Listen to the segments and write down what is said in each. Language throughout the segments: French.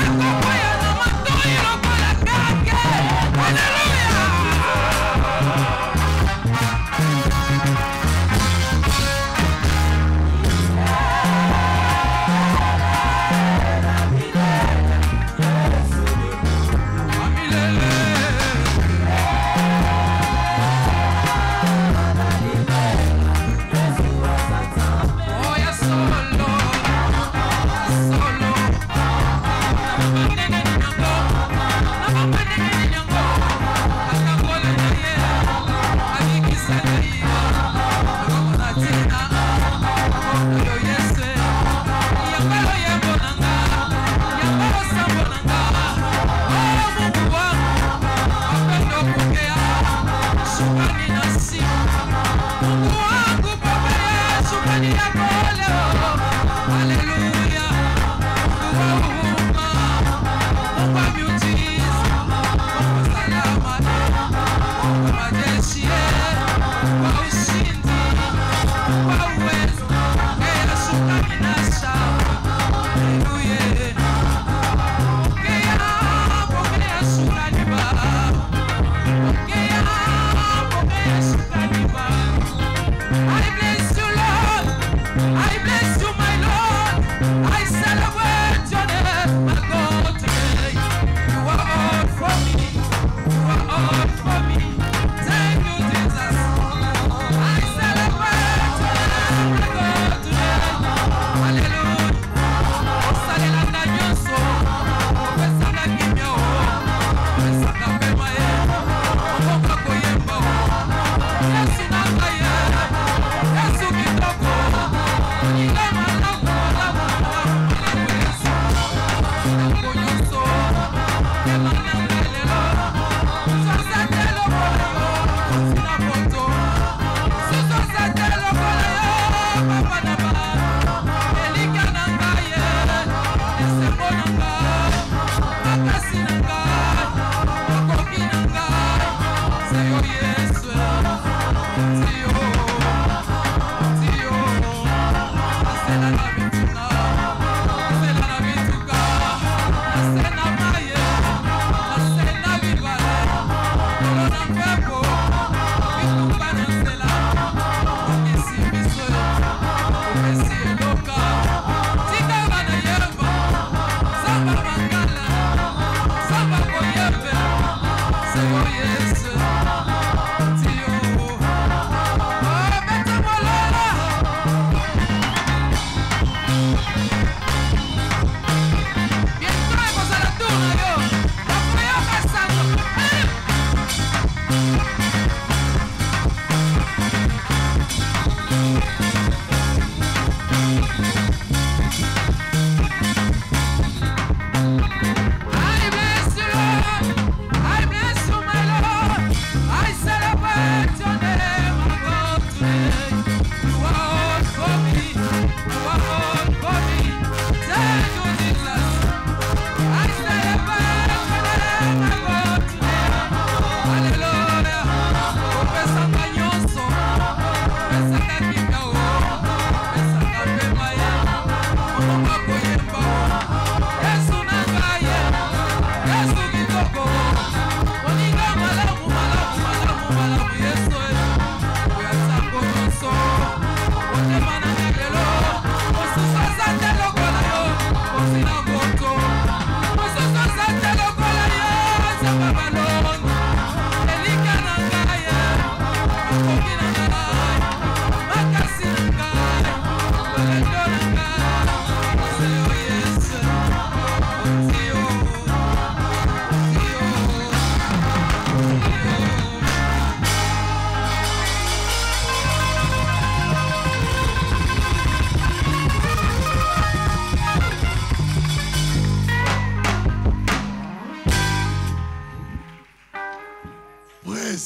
Eko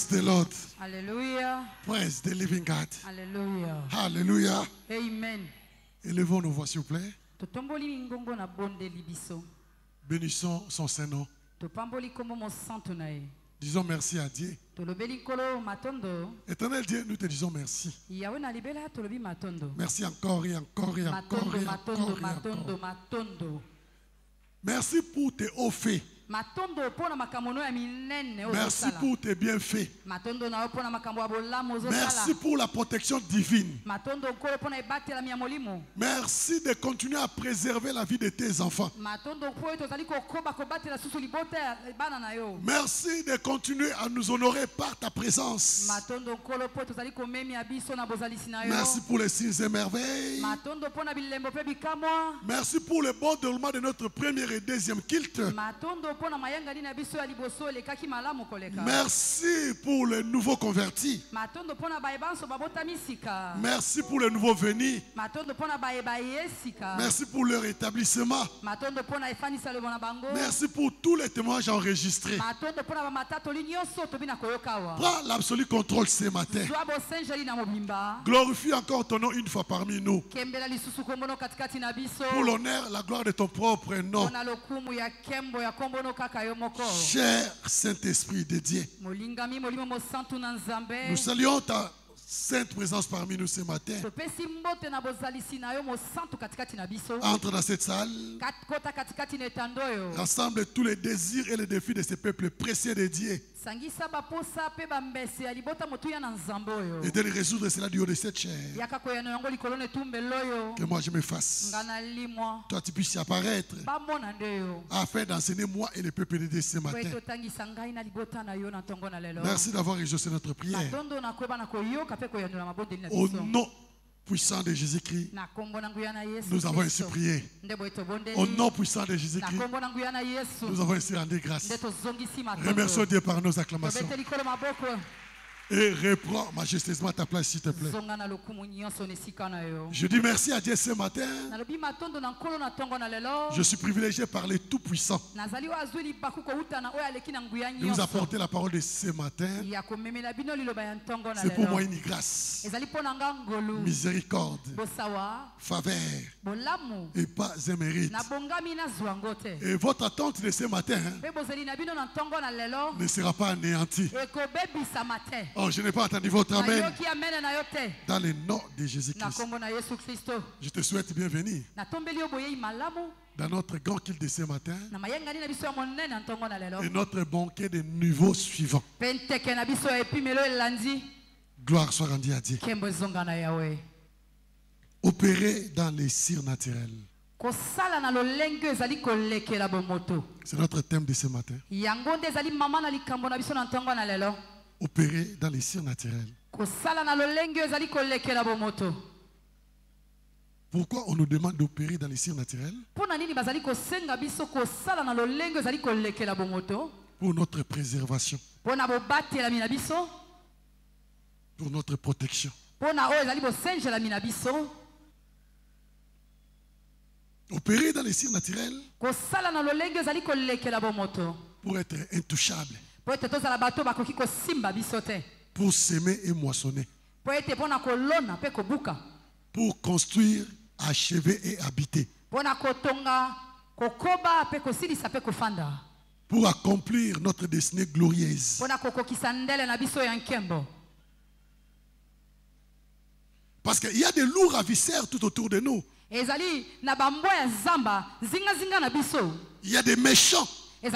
the Lord. Alléluia. Praise the living God. Alléluia. Hallelujah. Amen. Élevons nos voix, s'il vous plaît. Totomboli ngongo na bonde libiso. Bénissons son Saint-Nom. Topamboli kombo mo santo na ye. Disons merci à Dieu. Tolobeli nkolo matondo. Éternel Dieu, nous te disons merci. Yawe na libela tolobi matondo. Merci encore et encore et encore et encore. Matondo. Merci pour tes hauts faits. Matondo pona makamono ya minene Merci pour tes bienfaits. Matondo na pona makambo ya bolamu ozosala. Merci pour la protection divine. Matondo nkolo pona ebatela mi ya molimo. Merci de continuer à préserver la vie de tes enfants. Matondo po tozali kokoba kobatela susu libota bana na yo. Merci de continuer à nous honorer par ta présence. Matondo nkolo po tozali komemi abiso na bozalisi na yo. Merci pour les signes et merveilles. Matondo pona bilembo pe bikamwa. Merci pour le bon déroulement de notre première et deuxième culte. Matondo pona mayangani na biso ya liboso lekaki malamu koleka. Merci pour les nouveaux convertis. Matondo pona baebanso babotami sika. Merci pour les nouveaux venus. Matondo pona baebaye sika. Merci pour leur établissement. Matondo pona efanisa le bona bango. Merci pour tous les témoignages enregistrés. Matondo pona ba matato linyoso to bina koyokawa. Prends l'absolu contrôle ce matin. Zwa bo senjeli na mobimba. Glorifie encore ton nom une fois parmi nous. Kembela lisusu kombono katikati na biso. Pour l'honneur, la gloire de ton propre nom. Pona lokumu ya kembo ya kombono kaka yo moko. Cher Saint-Esprit de Dieu, Molingami molimo mo santu na nzambe. nous saluons ta sainte présence parmi nous ce matin. Topesi mbote na bozalisi na yo mo santu katikati na biso. Entre dans cette salle. Kota katikati na etandoyo. Rassemble tous les désirs et les défis de ce peuple précieux de Dieu. Sangisa baposa pe bambese ya libota motuya na nzamboyo. Et de les résoudre cela du haut de cette chair. Yaka koyano yango likolone tumbe loyo. Que moi je me fasse. Ngana limwa. Toi tu puisses y apparaître. Bamona ndeyo. Afin d'enseigner moi et le peuple de Dieu ce matin. Merci d'avoir exaucé notre prière. Au nom puissant de Jésus-Christ, nous avons ainsi prié. Au nom puissant de Jésus-Christ, nous avons ainsi rendu grâce. Remercions Dieu par nos acclamations. Et reprends majestueusement ta place, s'il te plaît. Je dis merci à Dieu ce matin. Je suis privilégié par le Tout-Puissant de vous apporter la parole de ce matin. C'est pour moi une grâce, miséricorde, faveur et pas un mérite. Et votre attente de ce matin ne sera pas anéantie. Oh, je n'ai pas entendu votre amen. Dans le nom de Jésus-Christ, je te souhaite bienvenue dans notre grand culte de ce matin et notre banquet de niveaux suivants. Gloire soit rendue à Dieu. Opérer dans les surnaturels. C'est notre thème de ce matin. Opérer dans les surnaturels. Pourquoi on nous demande d'opérer dans les surnaturels? Pour notre préservation. Pour notre protection. Opérer dans les surnaturels pour être intouchable. Pour s'aimer et moissonner. Pour construire, achever et habiter. Pour accomplir notre destinée glorieuse. Parce qu'il y a des loups ravisseurs tout autour de nous. Il y a des méchants. Il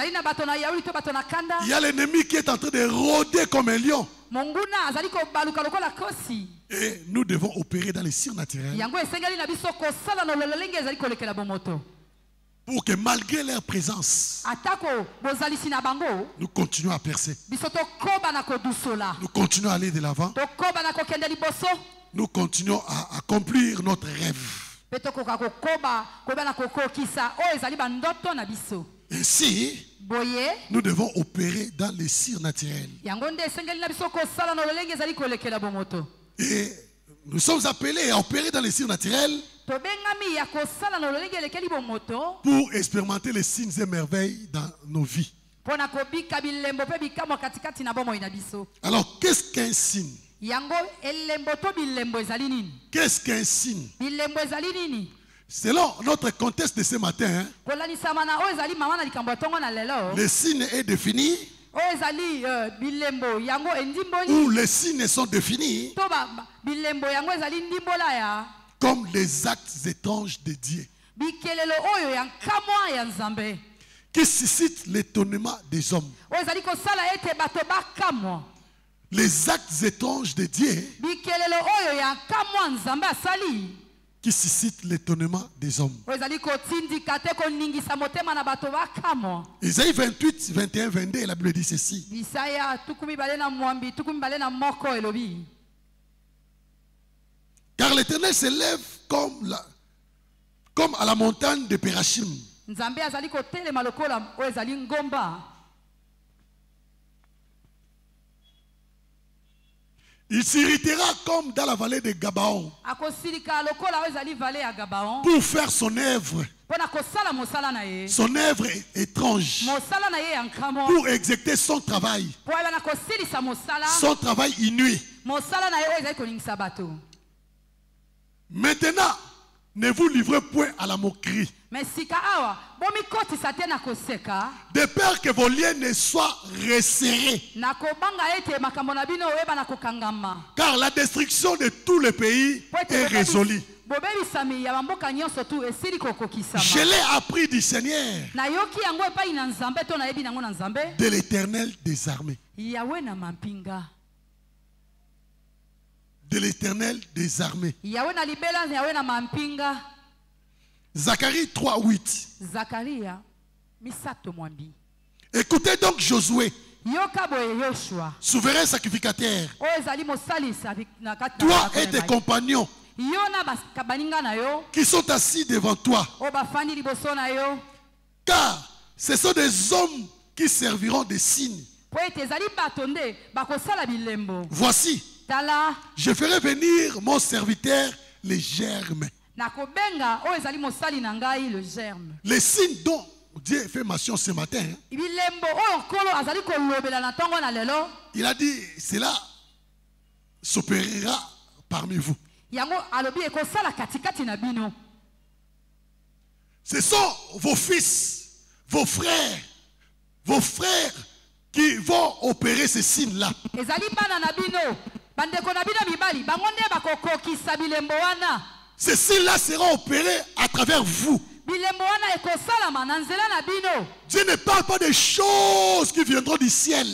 y a l'ennemi qui est en train de rôder comme un lion. Et nous devons opérer dans les surnaturels. Pour que malgré leur présence, nous continuons à percer. Nous continuons à aller de l'avant. Nous continuons à accomplir notre rêve. Ainsi, nous devons opérer dans les surnaturels. Et nous sommes appelés à opérer dans les surnaturels pour expérimenter les signes et merveilles dans nos vies. Alors, qu'est-ce qu'un signe? Qu'est-ce qu'un signe? Selon notre contexte de ce matin, le signe est défini, ou les signes sont définis comme les actes étranges de Dieu qui suscitent l'étonnement des hommes. Les actes étranges de Dieu qui suscitent l'étonnement des hommes. Isaïe 28, 21, 22, la Bible dit ceci. Car l'Éternel s'élève comme à la montagne de Pérachim. Il s'irritera comme dans la vallée de Gabaon pour faire son œuvre. Son œuvre étrange pour exécuter son travail. Son travail inouï. Maintenant, ne vous livrez point à la moquerie, de peur que vos liens ne soient resserrés. Car la destruction de tous les pays est résolue. Je l'ai appris du Seigneur, de l'Éternel des armées. De l'Éternel des armées. Zacharie 3, 8. Écoutez donc Josué, souverain sacrificateur, toi et tes compagnons qui sont assis devant toi, car ce sont des hommes qui serviront des signes. Voici, je ferai venir mon serviteur les germes. Les signes dont Dieu fait mention ce matin, il a dit, cela s'opérera parmi vous. Ce sont vos fils, vos frères qui vont opérer ces signes-là. Ces signes-là seront opérés à travers vous. Dieu ne parle pas des choses qui viendront du ciel.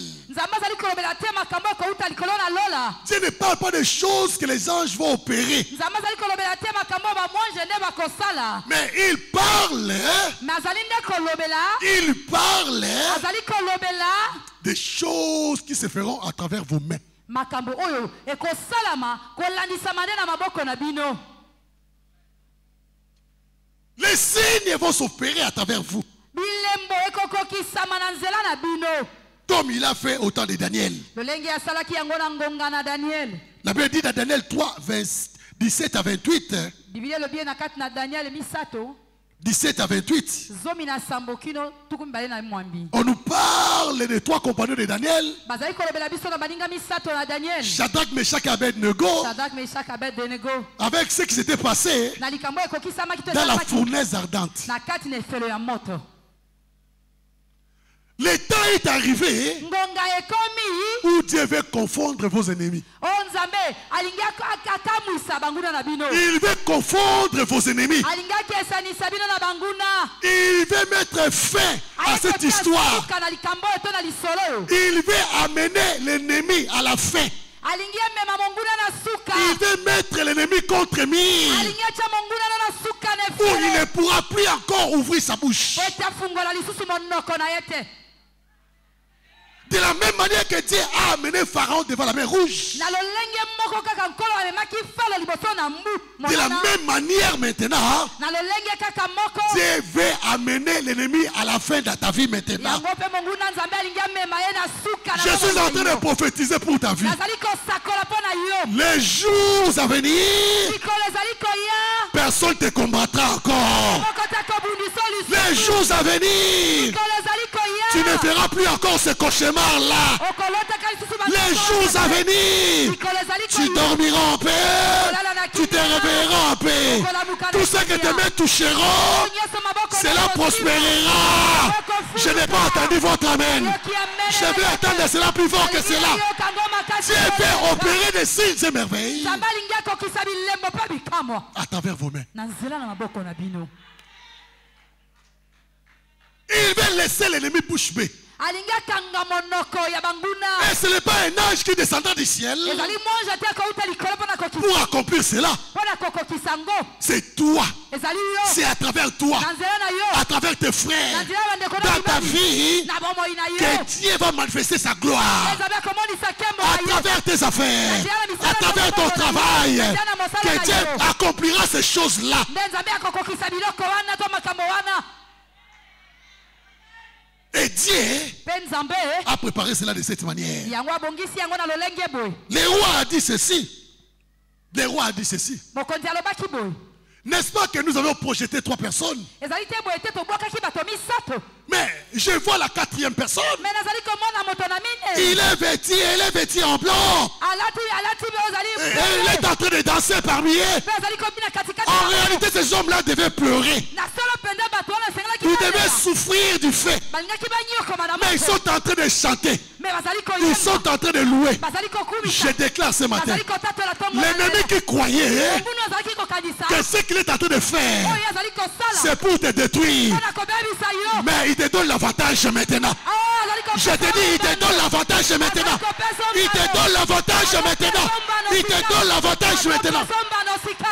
Dieu ne parle pas des choses que les anges vont opérer. Mais il parle des choses qui se feront à travers vos mains. Les signes vont s'opérer à travers vous. Comme il a fait au temps de Daniel. La Bible dit dans Daniel 3, 17 à 28. 17 à 28. On nous parle des trois compagnons de Daniel. Shadrach, Meshach et Abednego. Avec ce qui s'était passé dans la fournaise ardente. Le temps est arrivé où Dieu veut confondre vos ennemis. Il veut confondre vos ennemis. Il veut mettre fin à cette histoire. Il veut amener l'ennemi à la fin. Il veut mettre l'ennemi contre mur, où il ne pourra plus encore ouvrir sa bouche. De la même manière que Dieu a amené Pharaon devant la mer rouge. De la même manière maintenant, Dieu veut amener l'ennemi à la fin de ta vie maintenant. Je suis en train de prophétiser pour ta vie. Les jours à venir, personne ne te combattra encore. Les jours à venir, Tu ne feras plus encore ce cauchemar-là. Les jours à venir, tu dormiras en paix, tu te réveilleras en paix. Tout ce que tes mains toucheront, cela prospérera. Je n'ai pas entendu votre amen. Je vais attendre cela plus fort que cela. Dieu fait opérer des signes et merveilles à travers vos mains. Il va laisser l'ennemi bouche bée. Et ce n'est pas un ange qui descendra du ciel pour accomplir cela. C'est toi. C'est à travers toi, à travers tes frères, dans ta vie, que Dieu va manifester sa gloire. À travers tes affaires, à travers ton travail, que Dieu accomplira ces choses-là. Et Dieu a préparé cela de cette manière. Le roi a dit ceci. Le roi a dit ceci. N'est-ce pas que nous avons projeté 3 personnes? Mais je vois la 4e personne. Il est vêtu en blanc. Et il est en train de danser parmi eux. En réalité, ces hommes-là devaient pleurer. Ils devaient souffrir du fait. Mais ils sont en train de chanter. Ils sont en train de louer. Je déclare ce matin, l'ennemi qui croyait que ce qu'il est en train de faire, c'est pour te détruire. Mais il te donne l'avantage maintenant. Je te dis, il te donne l'avantage maintenant. Il te donne l'avantage maintenant. Il te donne l'avantage maintenant.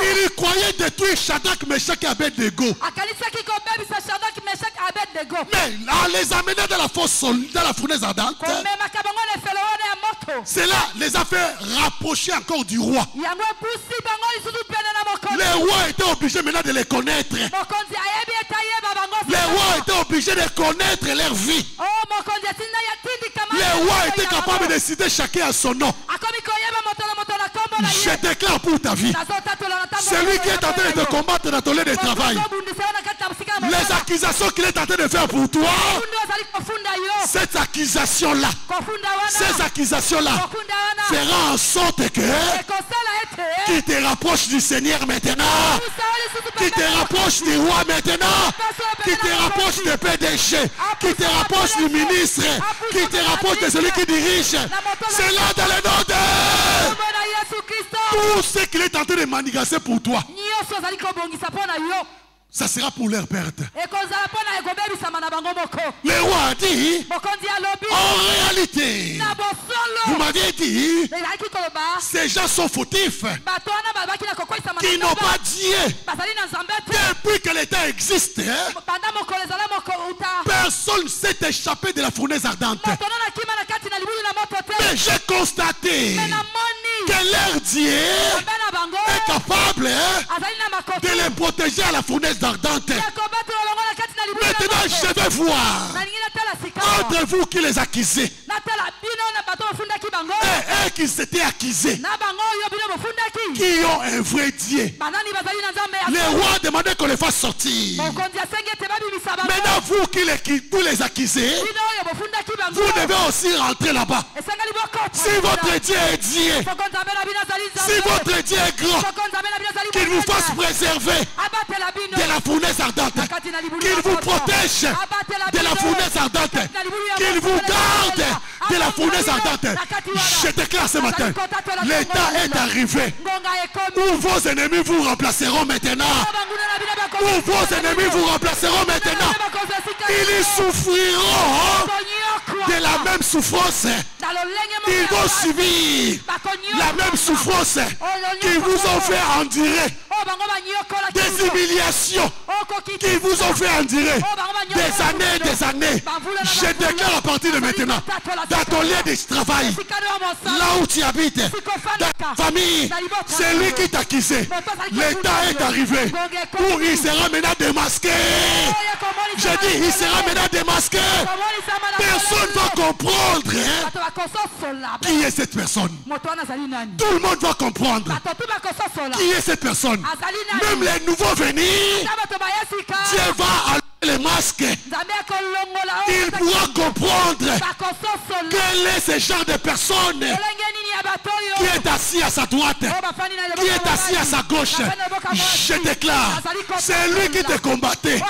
Il croyait détruire Shadrach, Meshach et Abednego. Mais en les amenant dans la fournaise ardente, cela les a fait rapprocher encore du roi. Les rois étaient obligés maintenant de les connaître. Les rois étaient obligés de connaître leur vie. Les rois étaient capables de décider chacun à son nom. Je déclare pour ta vie, celui qui est en train de te combattre dans ton lieu de travail, les accusations qu'il est en train de faire pour toi, cette accusation-là fera en sorte que qui te rapproche du Seigneur maintenant, qui te rapproche du roi maintenant, qui te rapproche du PDG, qui te rapproche du ministre, qui te rapproche de celui qui dirige. C'est là dans le nom de tout ce qu'il est en train de manigancer pour toi, ça sera pour leur perte. Le roi a dit, en réalité, vous m'aviez dit, ces gens sont fautifs, qui n'ont pas Dieu. Depuis que l'État existe, personne ne s'est échappé de la fournaise ardente. Mais j'ai constaté que leur Dieu est capable de les protéger à la fournaise ardente. Maintenant, je vais voir entre vous qui les accusez et qui s'étaient accusés, qui ont un vrai Dieu. Le roi demandait qu'on les fasse sortir. Maintenant, vous qui les accusez, vous devez aussi rentrer là-bas. Si votre Dieu est Dieu, si votre Dieu est grand, qu'il vous fasse préserver de la fournaise ardente, qu'il vous protège de la fournaise ardente, qu'il vous garde de la fournaise ardente. Je déclare ce matin, l'État est arrivé où vos ennemis vous remplaceront maintenant. Où vos ennemis vous remplaceront maintenant. Ils souffriront de la même souffrance. Ils vont subir la même souffrance qu'ils vous ont fait endurer. Des humiliations qui vous ont fait endurer des années et des années. Je déclare à partir de maintenant, dans ton lieu de travail, là où tu habites, dans ta famille, c'est lui qui t'a accusé. L'État est arrivé où il sera maintenant démasqué. Je dis, il sera maintenant démasqué. Personne ne va comprendre qui est cette personne. Tout le monde va comprendre qui est cette personne. Même les nouveaux venus, Dieu va les masques, il pourra comprendre quel est ce genre de personne qui est assis à sa droite, qui est assis à sa gauche. Je déclare, c'est lui qui te combattait.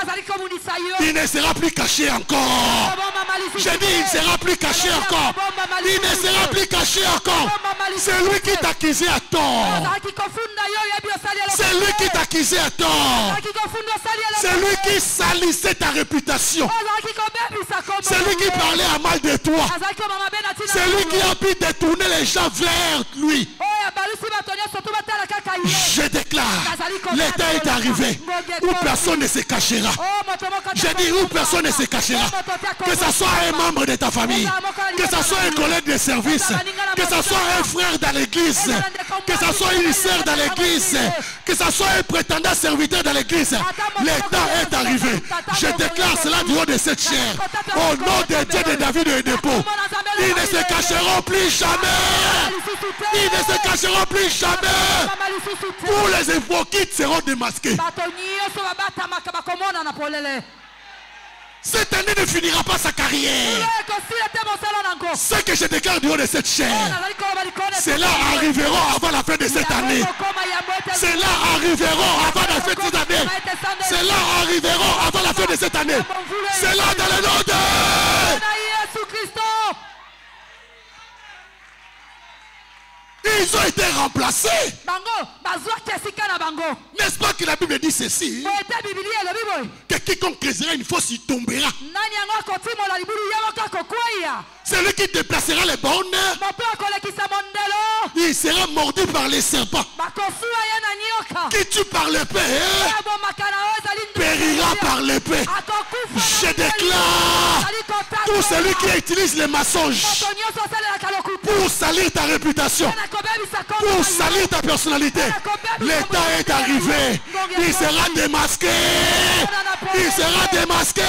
Il ne sera plus caché encore. Je dis, il ne sera plus caché encore. Il ne sera plus caché encore. C'est lui qui t'accusait à tort. C'est lui qui t'accusait à tort. C'est lui qui salissait ta réputation. C'est lui qui parlait à mal de toi. C'est lui qui a pu détourner les gens vers lui. Je déclare, l'état est arrivé où personne ne se cachera. Je dis où personne ne se cachera. Que ce soit un membre de ta famille, que ce soit un collègue de service, que ce soit un frère dans l'église, que ce soit une sœur dans l'église, que ce soit un prétendant serviteur dans l'église, l'état est arrivé. Je déclare cela du haut de cette chair. Au nom de Dieu de David et de Paul, ils ne se cacheront plus jamais. Ils ne se cacheront plus jamais. Tous les hypocrites seront démasqués. Cette année ne finira pas sa carrière. Ce que je déclare du haut de cette chair, cela arriveront avant la fin de cette année. Cela arriveront avant la fin de cette année. Cela arriveront avant la fin de cette année. Cela dans le nom de Jésus-Christ. Ils ont été remplacés. N'est-ce pas que la Bible dit ceci? Que quiconque créera une fosse, il tombera. Celui qui déplacera les bornes, il sera mordu par les serpents. Qui tue par l'épée périra par l'épée. Je déclare, tout celui qui utilise les mensonges pour salir ta réputation, pour salir ta personnalité, l'état est arrivé. Il sera démasqué. Il sera démasqué.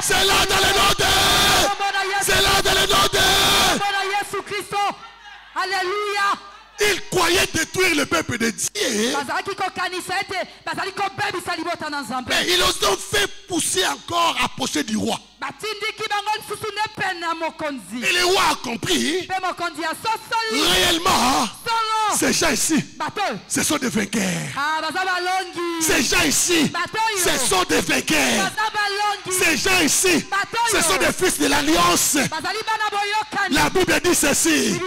C'est là dans le nom de... C'est là dans le nom de... Alléluia. Ils croyaient détruire le peuple de Dieu. Mais ils ont fait pousser encore approcher du roi. Et le roi a compris. Réellement, ces gens ici, ce sont des vainqueurs. Ces gens ici, ce sont des vainqueurs. Ces gens ici, ce sont des fils de l'alliance. La Bible dit ceci: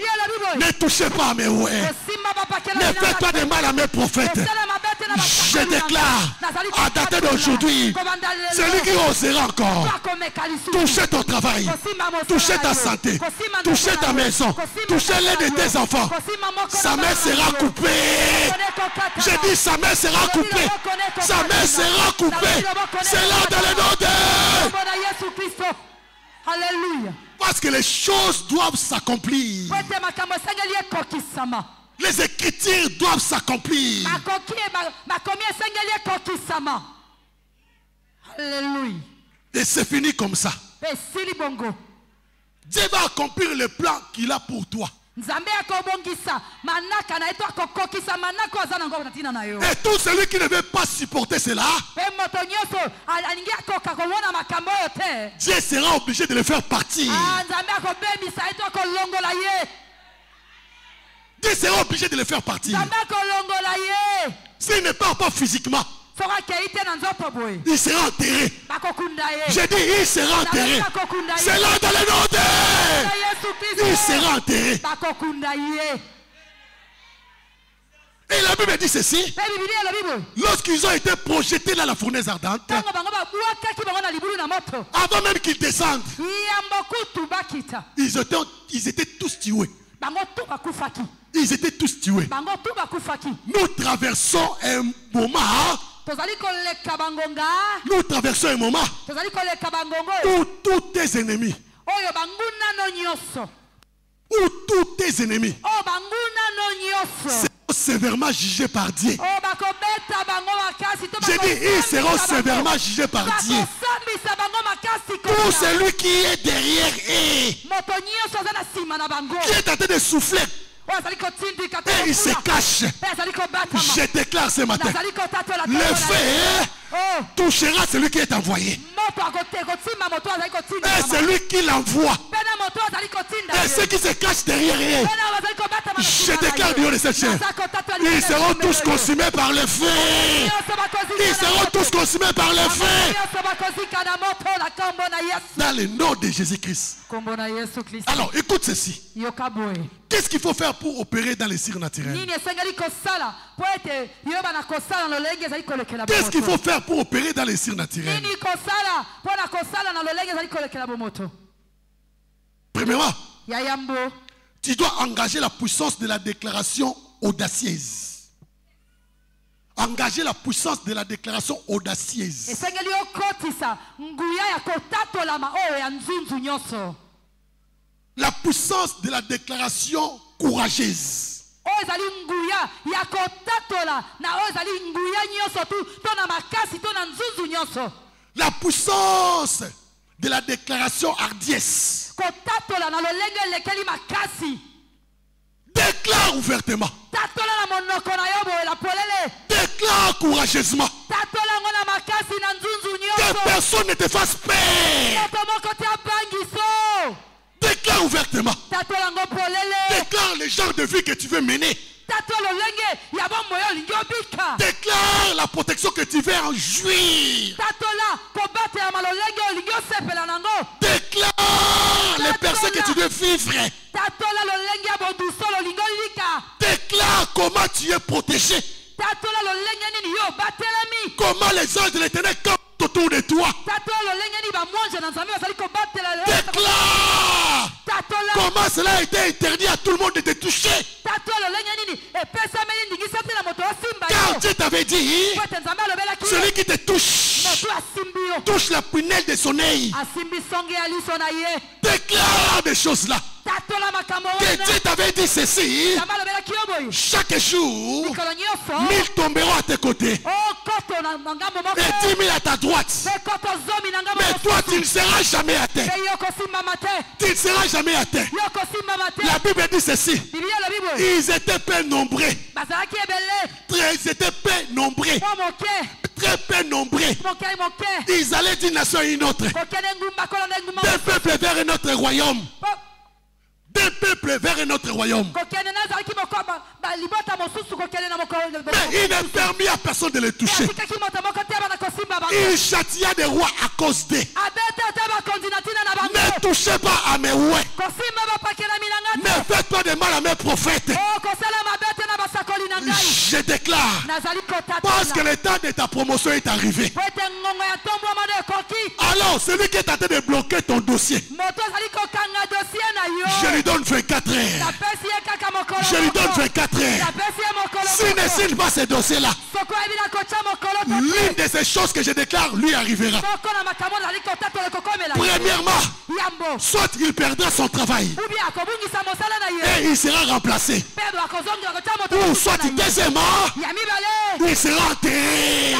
ne touchez pas à mes ouïes. Ne faites pas de mal à mes prophètes. Je déclare, à dater d'aujourd'hui, celui qui osera encore toucher ton travail, toucher ta santé, toucher ta maison, toucher l'aide de tes enfants, sa main sera coupée. J'ai dit sa main sera coupée. Sa main sera coupée. C'est là dans le nom de... Alléluia. Parce que les choses doivent s'accomplir. Les écritures doivent s'accomplir. Alléluia. Et c'est fini comme ça. Dieu va accomplir le plan qu'il a pour toi. Et tout celui qui ne veut pas supporter cela, Dieu sera obligé de le faire partir. Dieu sera obligé de le faire partir. S'il ne part pas physiquement, il sera enterré. J'ai dit il sera enterré. C'est là dans le nom de... Il sera enterré. Et la Bible dit ceci: lorsqu'ils ont été projetés dans la fournaise ardente, avant même qu'ils descendent, ils étaient tous tués. Ils étaient tous tués. Nous traversons un moment. Nous traversons un moment où tous tes ennemis, seront sévèrement jugés par Dieu. J'ai dit, ils seront sévèrement jugés par Dieu. Pour celui qui est derrière eux, qui est en train de souffler, et il se cache. Je déclare ce matin, le feu touchera celui qui est envoyé. Et c'est lui qui l'envoie. Et ceux qui se cachent derrière eux, je déclare du haut de cette chaîne, ils seront tous consumés par le feu. Ils seront tous consumés par le feu. Dans le nom de Jésus-Christ. Alors, écoute ceci. Qu'est-ce qu'il faut faire pour opérer dans les cires naturelles? Qu'est-ce qu'il faut faire pour opérer dans les cires naturelles? Premièrement, tu dois engager la puissance de la déclaration audacieuse. Engager la puissance de la déclaration audacieuse. La puissance de la déclaration courageuse. La puissance de la déclaration hardiesse. Déclare ouvertement. Déclare courageusement. Que personne ne te fasse peur. Déclare ouvertement. Déclare le genre de vie que tu veux mener. Déclare la protection que tu veux en jouir. Déclare les personnes que tu veux vivre. Déclare comment tu es protégé. Comment les anges de l'Éternel campent autour de toi. Déclare comment cela a été interdit à tout le monde de te toucher. Car Dieu t'avait dit, celui qui te touche, touche la prunelle de son œil. Déclare des choses là. Que Dieu t'avait dit ceci. Chaque jour, 1000 tomberont à tes côtés et 10 000 à ta droite. Mais toi, tu ne seras jamais à terre. Tu ne seras jamais à terre. La Bible dit ceci. Ils étaient peu nombreux. Ils étaient peu nombreux. Très peu nombreux. Ils allaient d'une nation à une autre. D'un peuple vers un autre royaume. D'un peuple vers un autre royaume. Mais il n'est permis à personne de les toucher. Il châtia des rois à cause d'eux. Ne touchez pas à mes rois. Ne faites pas de mal à mes prophètes. Je déclare, parce que le temps de ta promotion est arrivé. Alors, celui qui est en train de bloquer ton dossier, je lui donne 24 heures. Je lui donne 24 heures. S'il ne signe pas ce dossier-là, l'une de ces choses que je déclare lui arrivera. Premièrement, soit il perdra son travail et il sera remplacé. Ou soit deuxièmement, il sera enterré.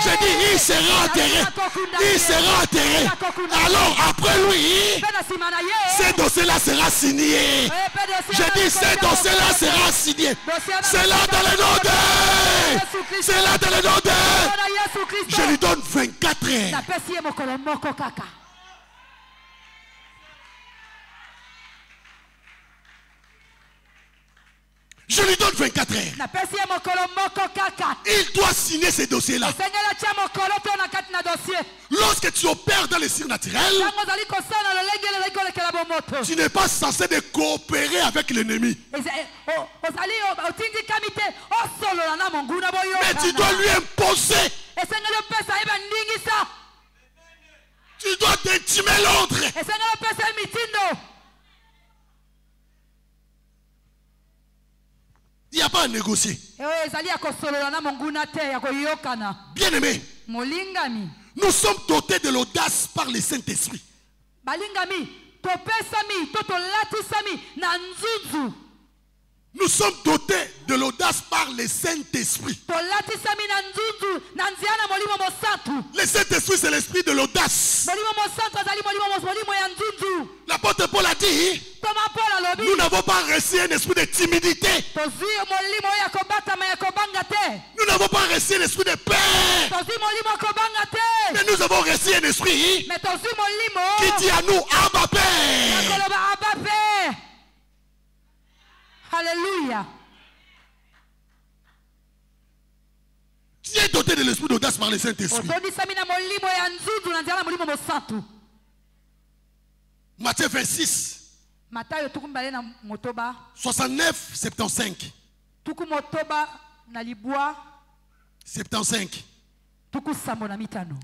J'ai dit il sera enterré. Il sera enterré. Alors après lui, ce dossier-là sera signé. J'ai dit ce dossier-là sera signé. C'est là dans le nom de. C'est là dans le nom de. Je lui donne 24 heures. Je lui donne 24 heures. Il doit signer ces dossiers-là. Lorsque tu opères dans les cires naturelles, tu n'es pas censé de coopérer avec l'ennemi. Mais tu dois lui imposer. Tu dois t'intimer l'autre. Il n'y a pas à négocier. Bien aimé, nous sommes dotés de l'audace par le Saint-Esprit. Nous sommes dotés de l'audace par le Saint-Esprit. Le Saint-Esprit, c'est l'esprit de l'audace. L'apôtre Paul a dit, Nous n'avons pas reçu un esprit de timidité. Nous n'avons pas reçu un esprit de peur. Mais nous avons reçu un esprit qui dit à nous, Abba Père. Alléluia. Tu es doté de l'esprit d'audace par le Saint-Esprit. Matthieu 26. 69, 75. 75.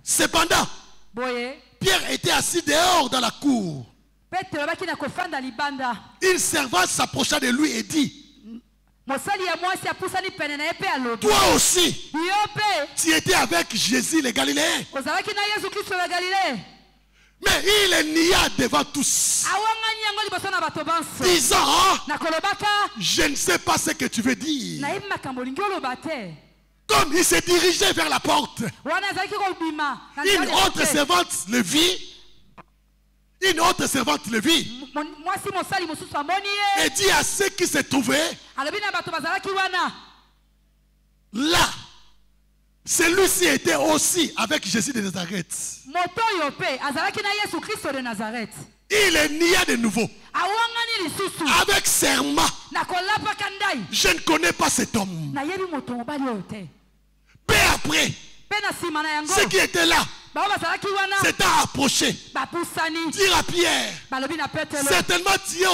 Cependant, Pierre était assis dehors dans la cour. Une servante s'approcha de lui et dit, toi aussi, tu étais avec Jésus le Galiléen. Mais il nia devant tous, disant, je ne sais pas ce que tu veux dire. Comme il se dirigeait vers la porte, une autre servante le vit. Une autre servante le vit et dit à ceux qui se trouvaient là, celui-ci était aussi avec Jésus de Nazareth. Il nia de nouveau avec serment, je ne connais pas cet homme. Peu après, ceux qui étaient là s'étaient approchés, dire à Pierre, certainement tu es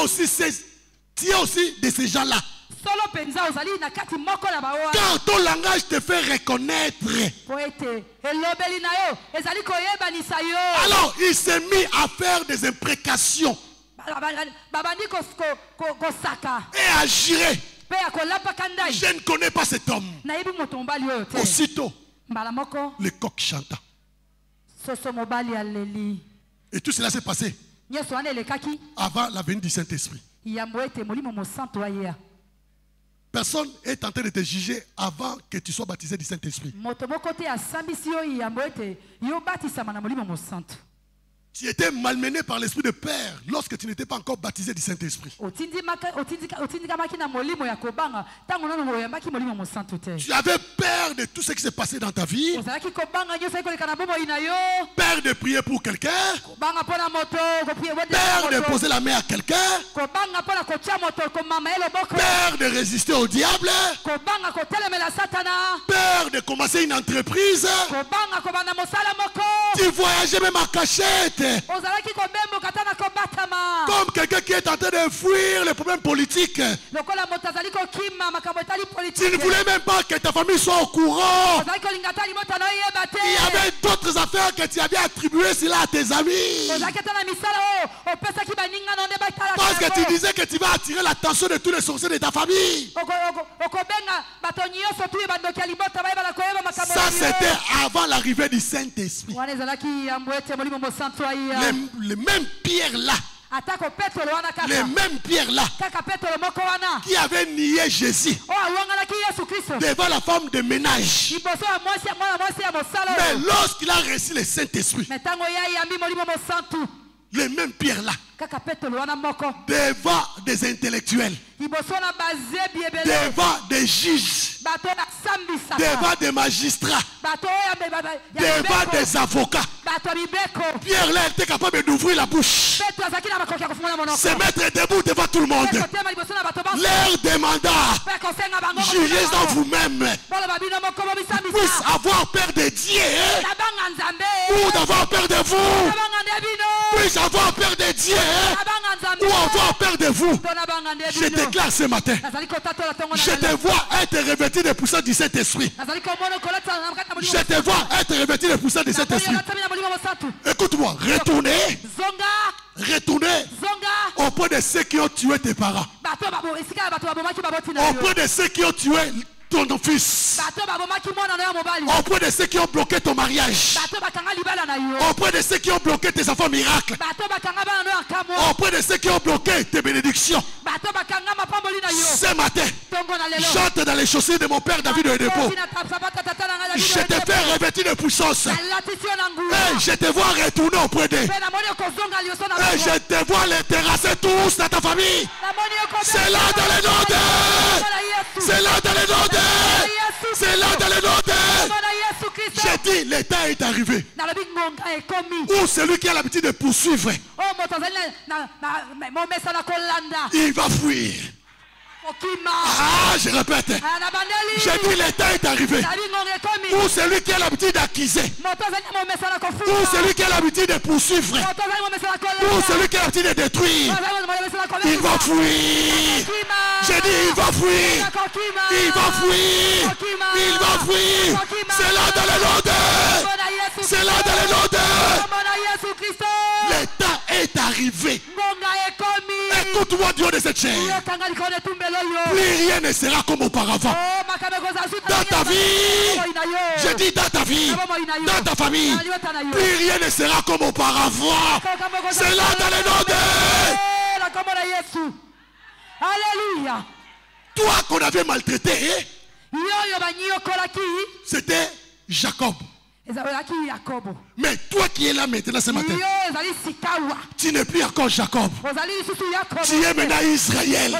aussi de ces gens-là, car ton langage te fait reconnaître. Alors il s'est mis à faire des imprécations et à jurer, je ne connais pas cet homme. Aussitôt le coq chanta. Et tout cela s'est passé avant la venue du Saint-Esprit. Personne est tenté de te juger avant que tu sois baptisé du Saint-Esprit. Tu étais malmené par l'esprit de père lorsque tu n'étais pas encore baptisé du Saint-Esprit. Tu avais peur de tout ce qui s'est passé dans ta vie. Peur de prier pour quelqu'un. Peur de poser la main à quelqu'un. Peur de résister au diable. Peur de commencer une entreprise. Tu voyageais même en cachette. Comme quelqu'un qui est en train de fuir les problèmes politiques. Tu ne voulais même pas que ta famille soit au courant. Il y avait d'autres affaires que tu avais attribuées cela à tes amis. Parce que tu disais que tu vas attirer l'attention de tous les sorciers de ta famille. Ça c'était avant l'arrivée du Saint-Esprit. Les mêmes pierres là, les mêmes pierres là qui avaient nié Jésus devant la femme de ménage. Mais lorsqu'il a reçu le Saint-Esprit, les mêmes pierres là, devant des intellectuels, devant des juges, devant des magistrats, devant des avocats, Pierre là était capable d'ouvrir la bouche, se mettre debout devant tout le monde, leur demanda, jugez en vous-même, puisse avoir peur de Dieu ou d'avoir peur de vous, puisse avoir peur de Dieu ou avoir peur de vous. Je déclare ce matin, je te vois être revêtu de puissance du Saint-Esprit. Je te vois être revêtu de puissance du Saint-Esprit. Écoute-moi, retournez auprès de ceux qui ont tué tes parents, auprès de ceux qui ont tué ton fils, auprès de ceux qui ont bloqué ton mariage, auprès de ceux qui ont bloqué tes enfants miracles, auprès de ceux qui ont bloqué tes bénédictions. Ce matin, j'entre dans les chaussures de mon père David de dépôt. Je te fais revêtir de puissance. Et je te vois retourner auprès d'eux. Et je te vois les terrasser tous dans ta famille. C'est là dans le nom de. C'est là dans le nom de. C'est là dans le nom de. J'ai dit, le temps est arrivé. Où celui qui a l'habitude de poursuivre, il va fuir. Ah, je répète. J'ai dit, le temps est arrivé. Où celui qui a l'habitude d'accuser, où celui qui a l'habitude de poursuivre, où celui qui a l'habitude de détruire, il va fuir. J'ai dit, il va fuir. Il va fuir. Il va fuir. C'est là dans le nom de. C'est là dans le nom de. Le temps est arrivé. Écoute-moi du haut de cette chaîne. Plus rien ne sera comme auparavant. Dans ta vie, je dis dans ta vie, dans ta famille, plus rien ne sera comme auparavant. C'est là dans le nom de. Alléluia. Toi qu'on avait maltraité, c'était Jacob. Mais toi qui es là maintenant ce matin, tu n'es plus encore Jacob. Tu es maintenant Israël.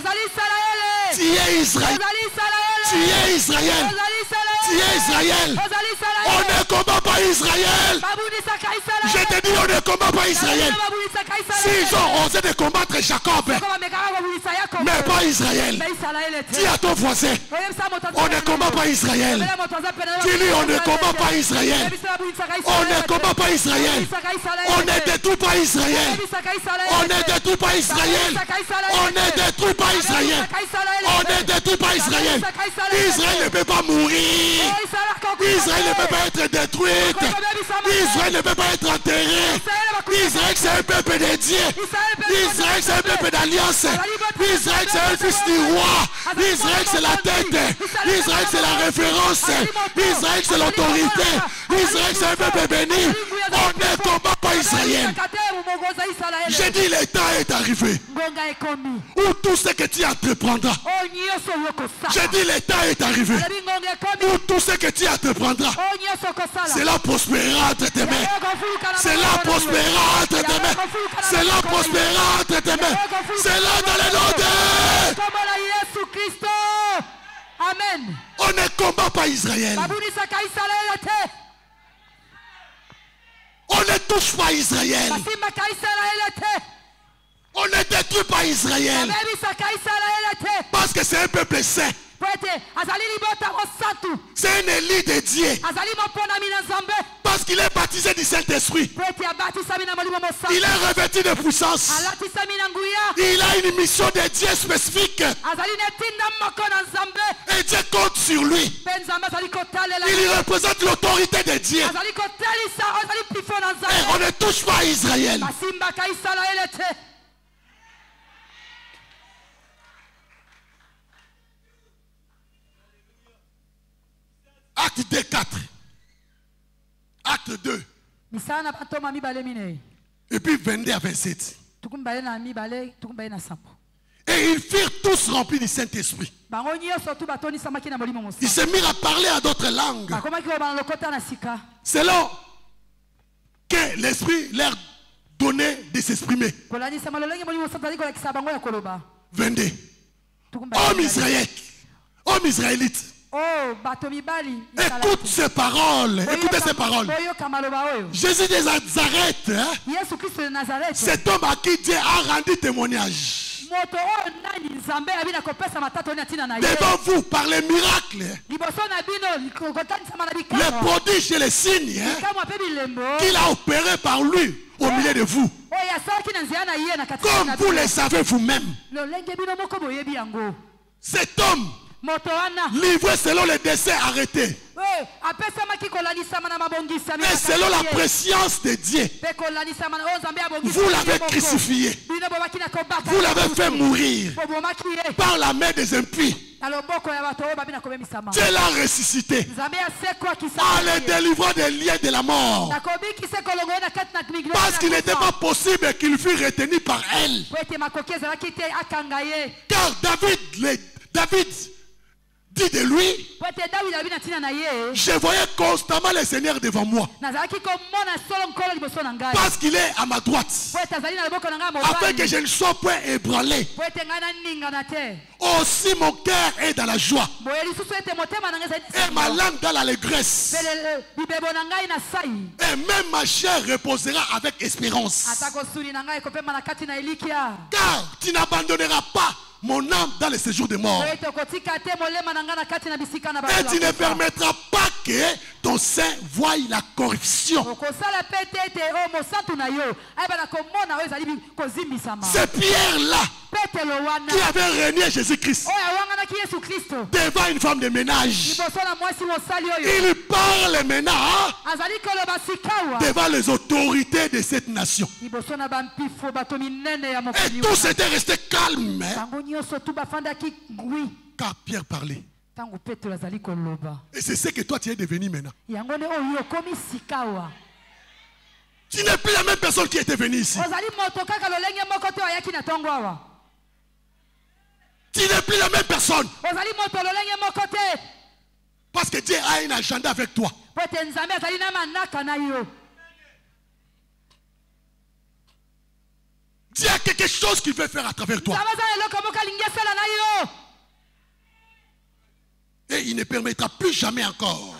Tu es Israël. Tu es Israël. Tu es Israël. On ne combat pas Israël. Je te dis, on ne combat pas Israël. S'ils ont osé de combattre Jacob, mais pas Israël. Dis à ton voisin, on ne combat pas Israël. Dis-lui, on ne combat pas Israël. On ne combat pas Israël. On ne détruit pas Israël. On ne détruit pas Israël. On ne détruit pas Israël. On ne détruit pas Israël. Israël ne peut pas mourir. Israël ne peut pas être détruite. Israël ne peut pas être enterré. Israël c'est un peuple dédié. Israël c'est un peuple d'alliance. Israël c'est un fils du roi. Israël c'est la tête. Israël c'est la référence. Israël c'est l'autorité. Israël c'est un peuple béni. On ne combat pas Israël. J'ai dit le temps est arrivé où tout ce que tu entreprendras. J'ai dit le temps est arrivé où tout ce que tu entreprendras, cela prospérera entre tes mains. Cela prospérera entre tes mains. Cela prospérera entre tes mains. Cela dans le nom de. Amen. On ne combat pas Israël. On ne touche pas Israël. On ne détruit pas Israël. Parce que c'est un peuple saint. C'est un élu dédié. Parce qu'il est baptisé du Saint-Esprit. Il est revêtu de puissance. Il a une mission de Dieu spécifique. Et Dieu compte sur lui. Il représente l'autorité de Dieu. Et on ne touche pas à Israël. Acte 2, 4. Acte 2. Et puis 22 à 27. Et ils firent tous remplis du Saint-Esprit. Ils se mirent à parler à d'autres langues. Selon que l'Esprit leur donnait de s'exprimer. 22. Homme Israélite. Écoute ces paroles. Écoutez ces paroles. Jésus de Nazareth, cet homme à qui Dieu a rendu témoignage devant vous par les miracles, les prodiges et les signes qu'il a opérés par lui au milieu de vous, comme vous le savez vous-même. Cet homme livré selon les décès arrêtés et selon la préscience de Dieu, vous l'avez crucifié, vous l'avez fait mourir par la main des impies. Dieu l'a ressuscité en le délivrant des liens de la mort, parce qu'il n'était pas possible qu'il fût retenu par elle. Car dit de lui, je voyais constamment le Seigneur devant moi. Parce qu'il est à ma droite. Afin que je ne sois point ébranlé. Aussi mon cœur est dans la joie. Et ma langue dans l'allégresse. Et même ma chair reposera avec espérance. Car tu n'abandonneras pas mon âme dans le séjour des morts. Et tu ne permettras pas que ton sein voie la corruption. C'est Pierre-là qui avait régné Jésus-Christ devant une femme de ménage. Il parle maintenant devant les autorités de cette nation. Et tous étaient restés calmes. Car Pierre parlait. Et c'est ce que toi tu es devenu maintenant. Tu n'es plus la même personne qui était venue ici. Tu n'es plus la même personne. Parce que Dieu a un agenda avec toi. Dieu a quelque chose qu'il veut faire à travers toi. Et il ne permettra plus jamais encore.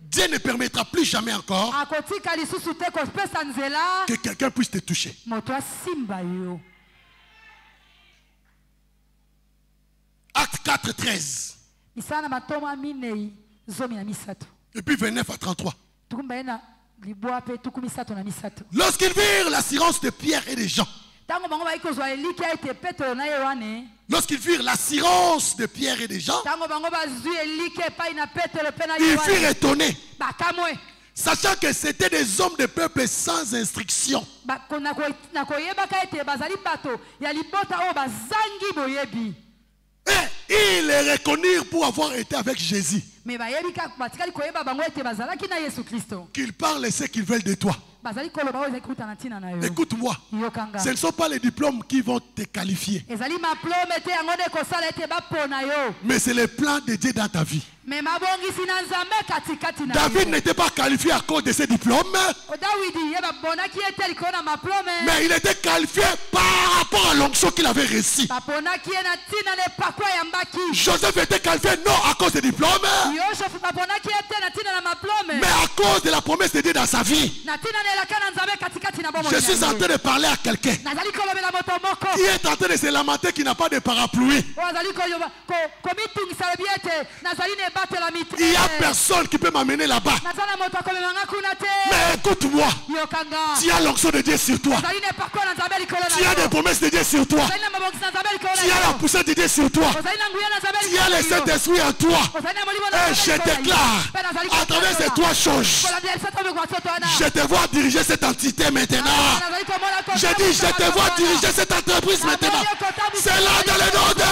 Dieu ne permettra plus jamais encore que quelqu'un puisse te toucher. Acte 4, 13. Et puis 29 à 33. Lorsqu'ils virent l'assurance de Pierre et des gens. Lorsqu'ils virent l'assurance de Pierre et des gens, ils furent étonnés, sachant que c'était des hommes de peuple sans instruction. Et ils les reconnurent pour avoir été avec Jésus. Qu'ils parlent ce qu'ils veulent de toi. Écoute-moi, ce ne sont pas les diplômes qui vont te qualifier, mais c'est le plan de Dieu dans ta vie. David n'était pas qualifié à cause de ses diplômes, mais il était qualifié par rapport à l'onction qu'il avait reçue. Joseph était qualifié non à cause des diplômes, mais à cause de la promesse de Dieu dans sa vie. Je suis en train de parler à quelqu'un qui est en train de se lamenter, qui n'a pas de parapluie. Il n'y a personne qui peut m'amener là-bas. Mais écoute-moi, tu as l'onction de Dieu sur toi. Tu as des promesses de Dieu sur toi. Tu as la puissance de Dieu sur toi. Tu as le Saint-Esprit en toi. Et je déclare, à travers ces trois choses, je te vois diriger cette entité maintenant. Je dis, je te vois diriger cette entreprise maintenant. C'est là dans le nom de...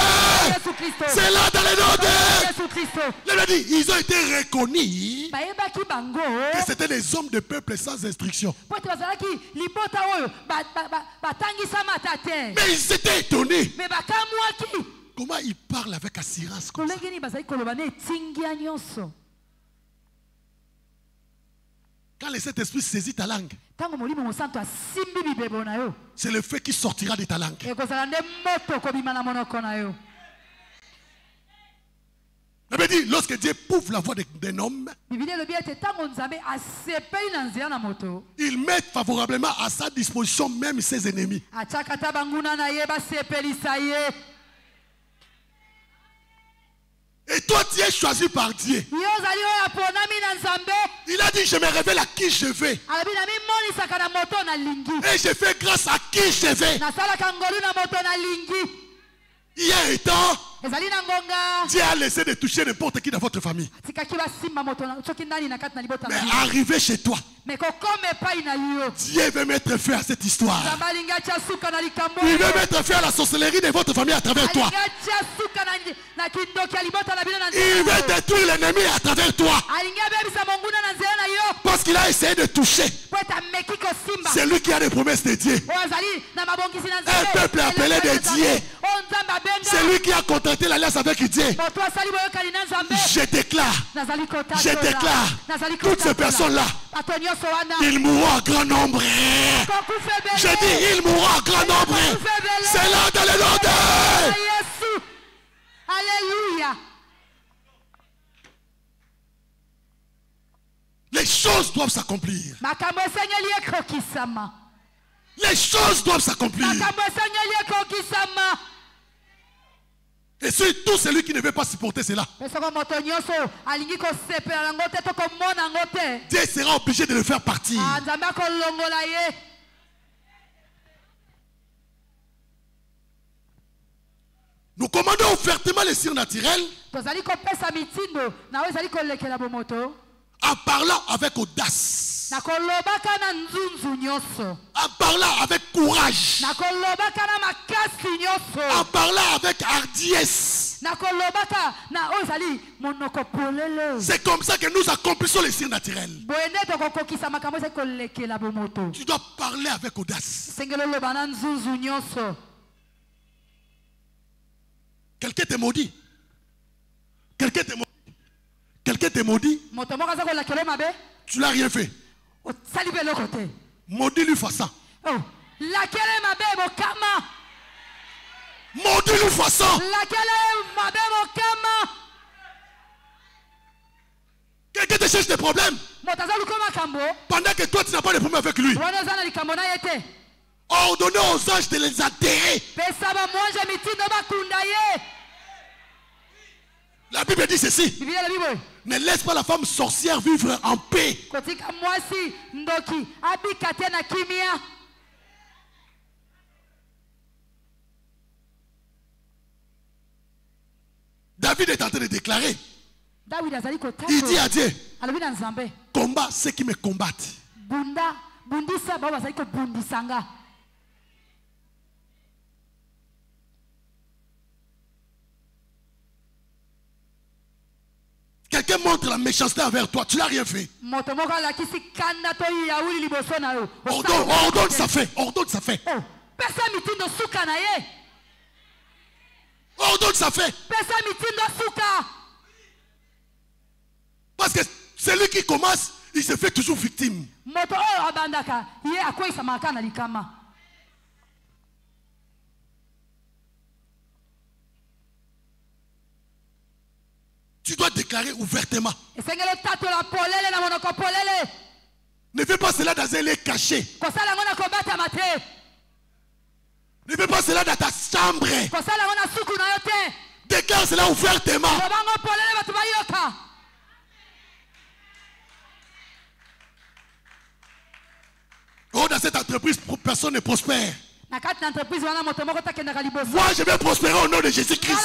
C'est là dans le nom de... Ils ont été reconnus que c'était des hommes de peuple sans instruction. Mais ils étaient étonnés. Comment ils parlent avec assurance comme ça? Quand le Saint-Esprit saisit ta langue, c'est le feu qui sortira de ta langue. La Bible dit, lorsque Dieu pouffe la voix d'un homme, il met favorablement à sa disposition même ses ennemis. Et toi, tu es choisi par Dieu. Il a dit, je me révèle à qui je vais. Et je fais grâce à qui je vais. Il y a un temps, Dieu a laissé de toucher n'importe qui dans votre famille. Mais arrivé chez toi, Dieu veut mettre fin à cette histoire. Il veut mettre fin à la sorcellerie de votre famille à travers toi. Il veut détruire l'ennemi à travers toi. Parce qu'il a essayé de toucher. C'est lui qui a des promesses de Dieu. Un peuple appelé de Dieu. C'est lui qui a contracté l'alliance avec Dieu. Je déclare toutes ces personnes-là, ils mourront en grand nombre. Je dis, ils mourront en grand nombre. C'est là dans le nom de Jésus. Alléluia. Les choses doivent s'accomplir. Les choses doivent s'accomplir. Et surtout celui qui ne veut pas supporter cela, Dieu sera obligé de le faire partir. Nous commandons ouvertement les surnaturels en parlant avec audace, en parlant avec courage, en parlant avec hardiesse. C'est comme ça que nous accomplissons les surnaturels. Tu dois parler avec audace. Quelqu'un te maudit. Quelqu'un te maudit. Quelqu'un te maudit. Tu n'as rien fait. Maudis-lui face ça. Maudis-lui face ça. Quelqu'un te cherche des problèmes. Pendant que toi tu n'as pas de problème avec lui. Ordonnez aux anges de les enterrer. La Bible dit ceci. Ne laisse pas la femme sorcière vivre en paix. David est en train de déclarer. Il dit à Dieu, combat ceux qui me combattent. Quelqu'un montre la méchanceté envers toi, tu n'as rien fait. Ordonne sa fait, ordonne sa fait. Ordonne sa fait. Parce que celui qui commence, il se fait toujours victime. Tu dois déclarer ouvertement. Ne fais pas cela dans un lieu caché. Ne fais pas cela dans ta chambre. Déclare cela ouvertement. Oh, dans cette entreprise, personne ne prospère. Moi, je vais prospérer au nom de Jésus-Christ.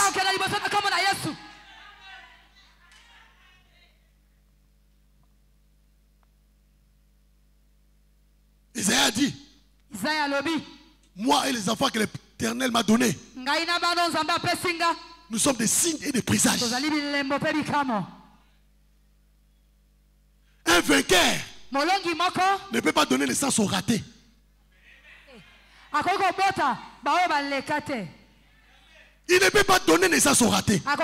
Isaïe a dit, moi et les enfants que l'Éternel m'a donnés, nous sommes des signes et des présages. Un vainqueur ne peut pas donner naissance au raté. Il ne peut pas donner naissance au raté. Un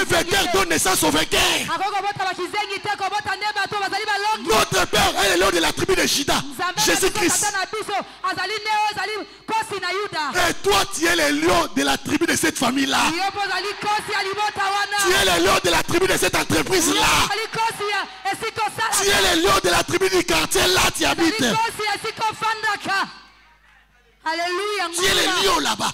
vainqueur donne naissance au vainqueur. Notre Père est le lion de la tribu de Juda, Jésus-Christ. Et toi, tu es le lion de la tribu de cette famille-là. Tu es le lion de la tribu de cette entreprise-là. Tu es le lion de la tribu du quartier-là, tu habites. Alléluia. Tu es le lion là-bas.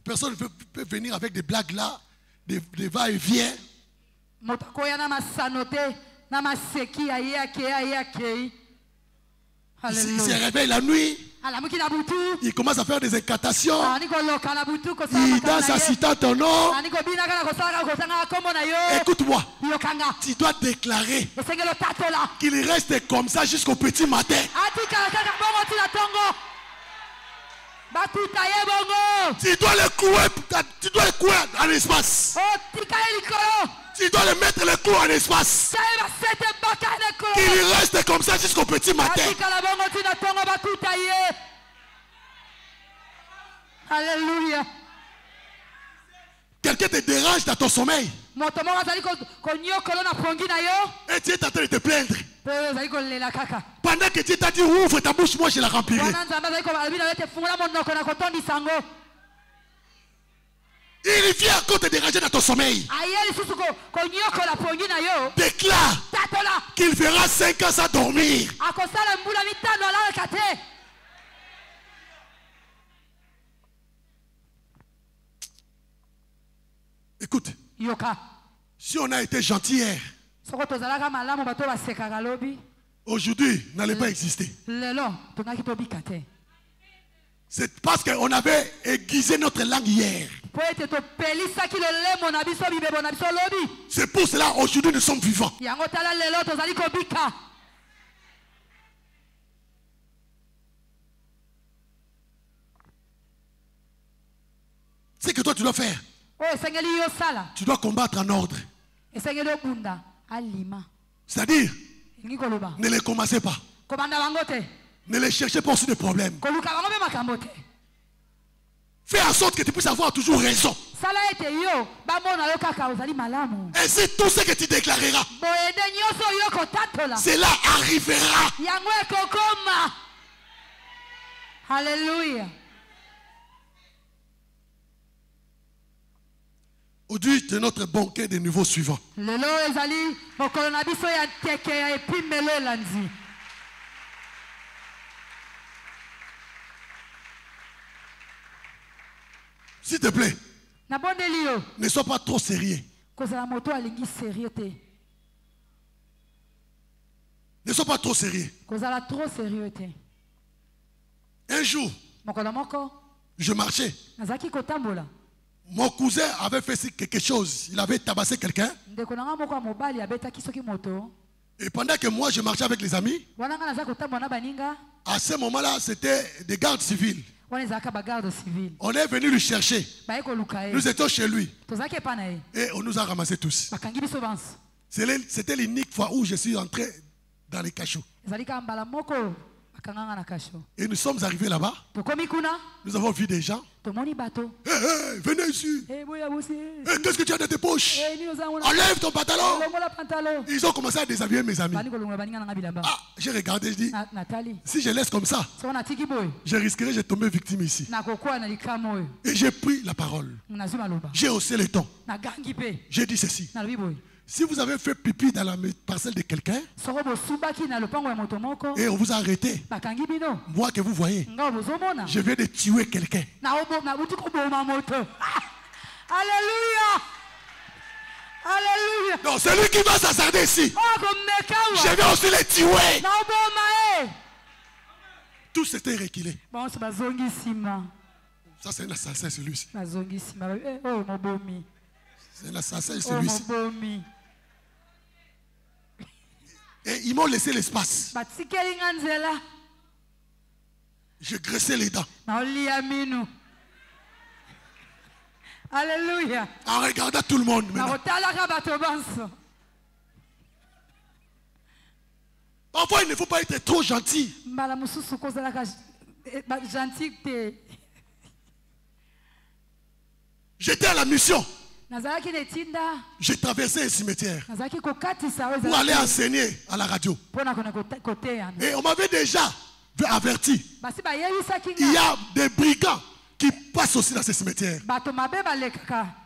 Personne ne peut venir avec des blagues là, des va-et-vient. Il se réveille la nuit. Il commence à faire des incantations. Il danse à citant ton nom. Écoute-moi. Tu dois déclarer qu'il reste comme ça jusqu'au petit matin. Tu dois le couer en espace. Tu dois le mettre le clou en espace. Qu'il reste comme ça jusqu'au petit matin. Alléluia. Quelqu'un te dérange dans ton sommeil. Et tu es en train de te plaindre. Pendant que Dieu t'a dit ouvre ta bouche, moi je la remplirai. Il vient encore te déranger dans ton sommeil. Déclare qu'il fera 5 ans sans dormir. Écoute, si on a été gentil hier, aujourd'hui n'allait pas exister. C'est parce qu'on avait aiguisé notre langue hier. C'est pour cela aujourd'hui nous sommes vivants. C'est que toi tu dois faire. Tu dois combattre en ordre. C'est-à-dire, ne les commencez pas. Ne les cherchez pas aussi de problèmes. Fais en sorte que tu puisses avoir toujours raison. Ainsi, tout ce que tu déclareras, cela arrivera. Alléluia. Aujourd'hui, c'est notre banquet de nouveaux suivants. S'il te plaît, ne sois pas trop sérieux. Ne sois pas trop sérieux. Un jour, je marchais. Mon cousin avait fait quelque chose. Il avait tabassé quelqu'un. Et pendant que moi je marchais avec les amis, à ce moment-là, c'était des gardes civils. On est venu le chercher. Nous étions chez lui. Et on nous a ramassés tous. C'était l'unique fois où je suis entré dans les cachots. Et nous sommes arrivés là-bas. Nous avons vu des gens. Hey, venez ici. Qu'est-ce que tu as dans tes poches? Enlève ton pantalon. Ils ont commencé à déshabiller mes amis. Ah, j'ai regardé, je dis, si je laisse comme ça, je risquerais de tomber victime ici. Et j'ai pris la parole. J'ai haussé le ton. J'ai dit ceci. Si vous avez fait pipi dans la parcelle de quelqu'un et on vous a arrêté, moi que vous voyez, je viens de tuer quelqu'un. Alléluia! Alléluia! Non, c'est lui qui va s'asserder ici. Je vais aussi les tuer. Tout s'était reculé. Ça, c'est un assassin, celui-ci. C'est un assassin, celui-ci. Et ils m'ont laissé l'espace. Je graissais les dents. Alléluia. En regardant tout le monde maintenant. Parfois, il ne faut pas être trop gentil. J'étais à la mission. J'ai traversé un cimetière pour aller enseigner à la radio. Et on m'avait déjà averti. Il y a des brigands qui passent aussi dans ce cimetière.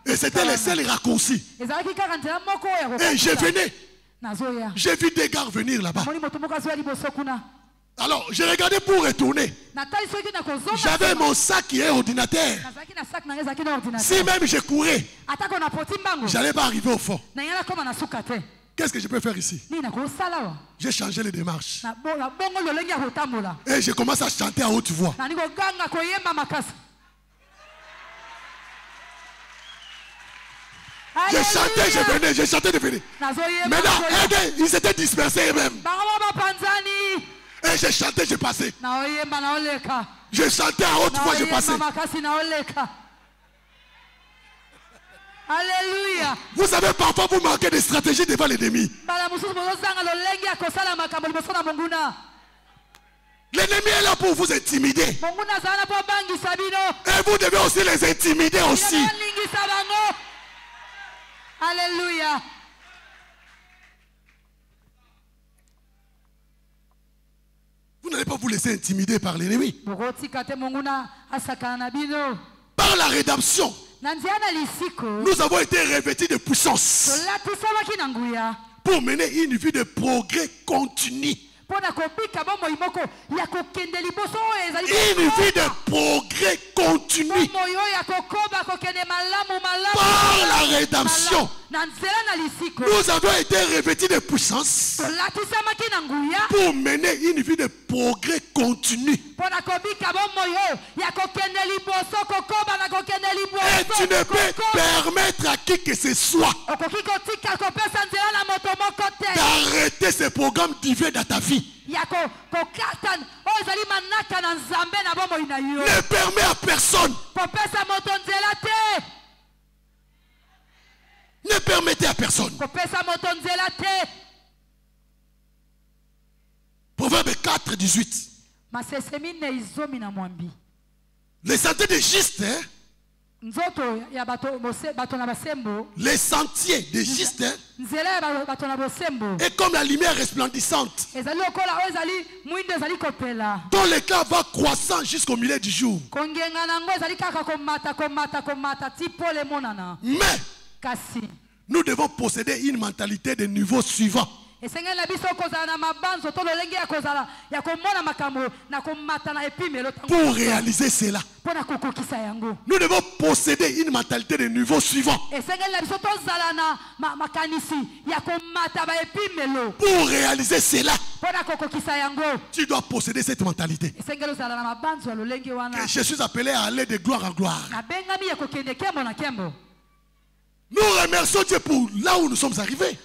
Et c'était les seuls raccourcis. Et je venais. J'ai vu des gars venir là-bas. Alors, j'ai regardé pour retourner. J'avais mon sac qui est ordinateur. Si même je courais, je n'allais pas arriver au fond. Qu'est-ce que je peux faire ici? J'ai changé les démarches. Et je commence à chanter à haute voix. J'ai chanté, je venais, j'ai chanté, je venais. Maintenant, ils étaient dispersés eux-mêmes. Et j'ai chanté, j'ai passé. J'ai chanté à haute voix, j'ai passé. Alléluia. Vous savez, parfois vous manquez de stratégie devant l'ennemi. L'ennemi est là pour vous intimider. Et vous devez aussi les intimider aussi. Alléluia. Vous n'allez pas vous laisser intimider par l'ennemi. Par la rédemption, nous avons été revêtis de puissance pour mener une vie de progrès continu. Une vie de progrès continu. Par la rédemption, nous avons été revêtis de puissance pour mener une vie de progrès continu. Et tu ne peux permettre à qui que ce soit d'arrêter ce programme divin dans ta vie. Ne permets à personne. Ne permettez à personne. Proverbe 4, 18. Les sentiers des justes, les sentiers des justes est comme la lumière resplendissante dont l'éclat va croissant jusqu'au milieu du jour. Mais nous devons posséder une mentalité de niveau suivant. Pour réaliser cela, nous devons posséder une mentalité de niveau suivant. Pour réaliser cela, tu dois posséder cette mentalité. Que je suis appelé à aller de gloire en gloire. Nous remercions Dieu pour là où nous sommes arrivés.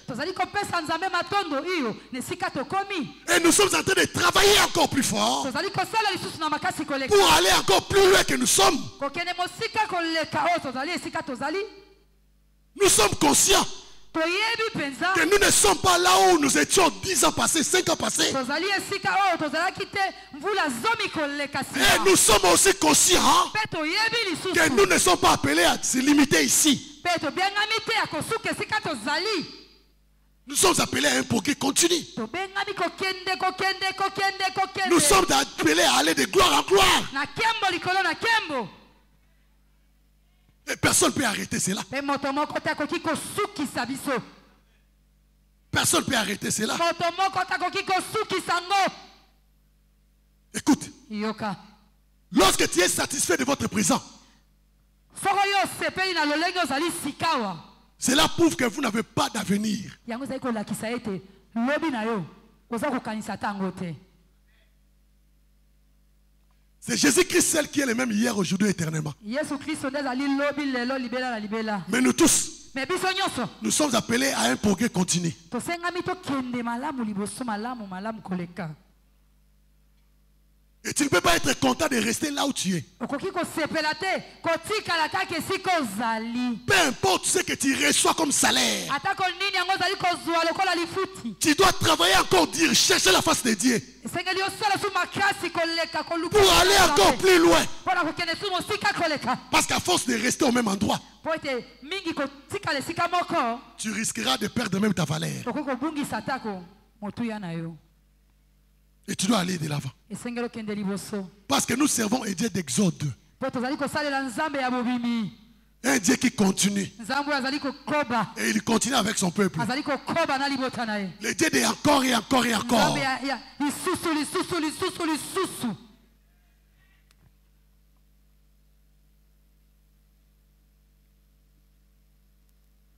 Et nous sommes en train de travailler encore plus fort pour aller encore plus loin que nous sommes. Nous sommes conscients que nous ne sommes pas là où nous étions 10 ans passés, 5 ans passés. Et nous sommes aussi conscients que nous ne sommes pas appelés à se limiter ici. Nous sommes appelés à un progrès continu. Nous sommes appelés à aller de gloire en gloire. Et personne ne peut arrêter cela. Personne ne peut arrêter cela. Écoute. Lorsque tu es satisfait de votre présent, cela prouve que vous n'avez pas d'avenir. C'est Jésus-Christ seul qui est le même hier, aujourd'hui, éternellement. Mais nous tous, nous sommes appelés à un progrès continu. Et tu ne peux pas être content de rester là où tu es. Peu importe ce que tu reçois comme salaire, tu dois travailler encore, dire, chercher la face de Dieu pour aller encore plus loin. Parce qu'à force de rester au même endroit, tu risqueras de perdre même ta valeur. Et tu dois aller de l'avant. Parce que nous servons un Dieu d'exode. Un Dieu qui continue. Et il continue avec son peuple. Le Dieu de encore et encore et encore.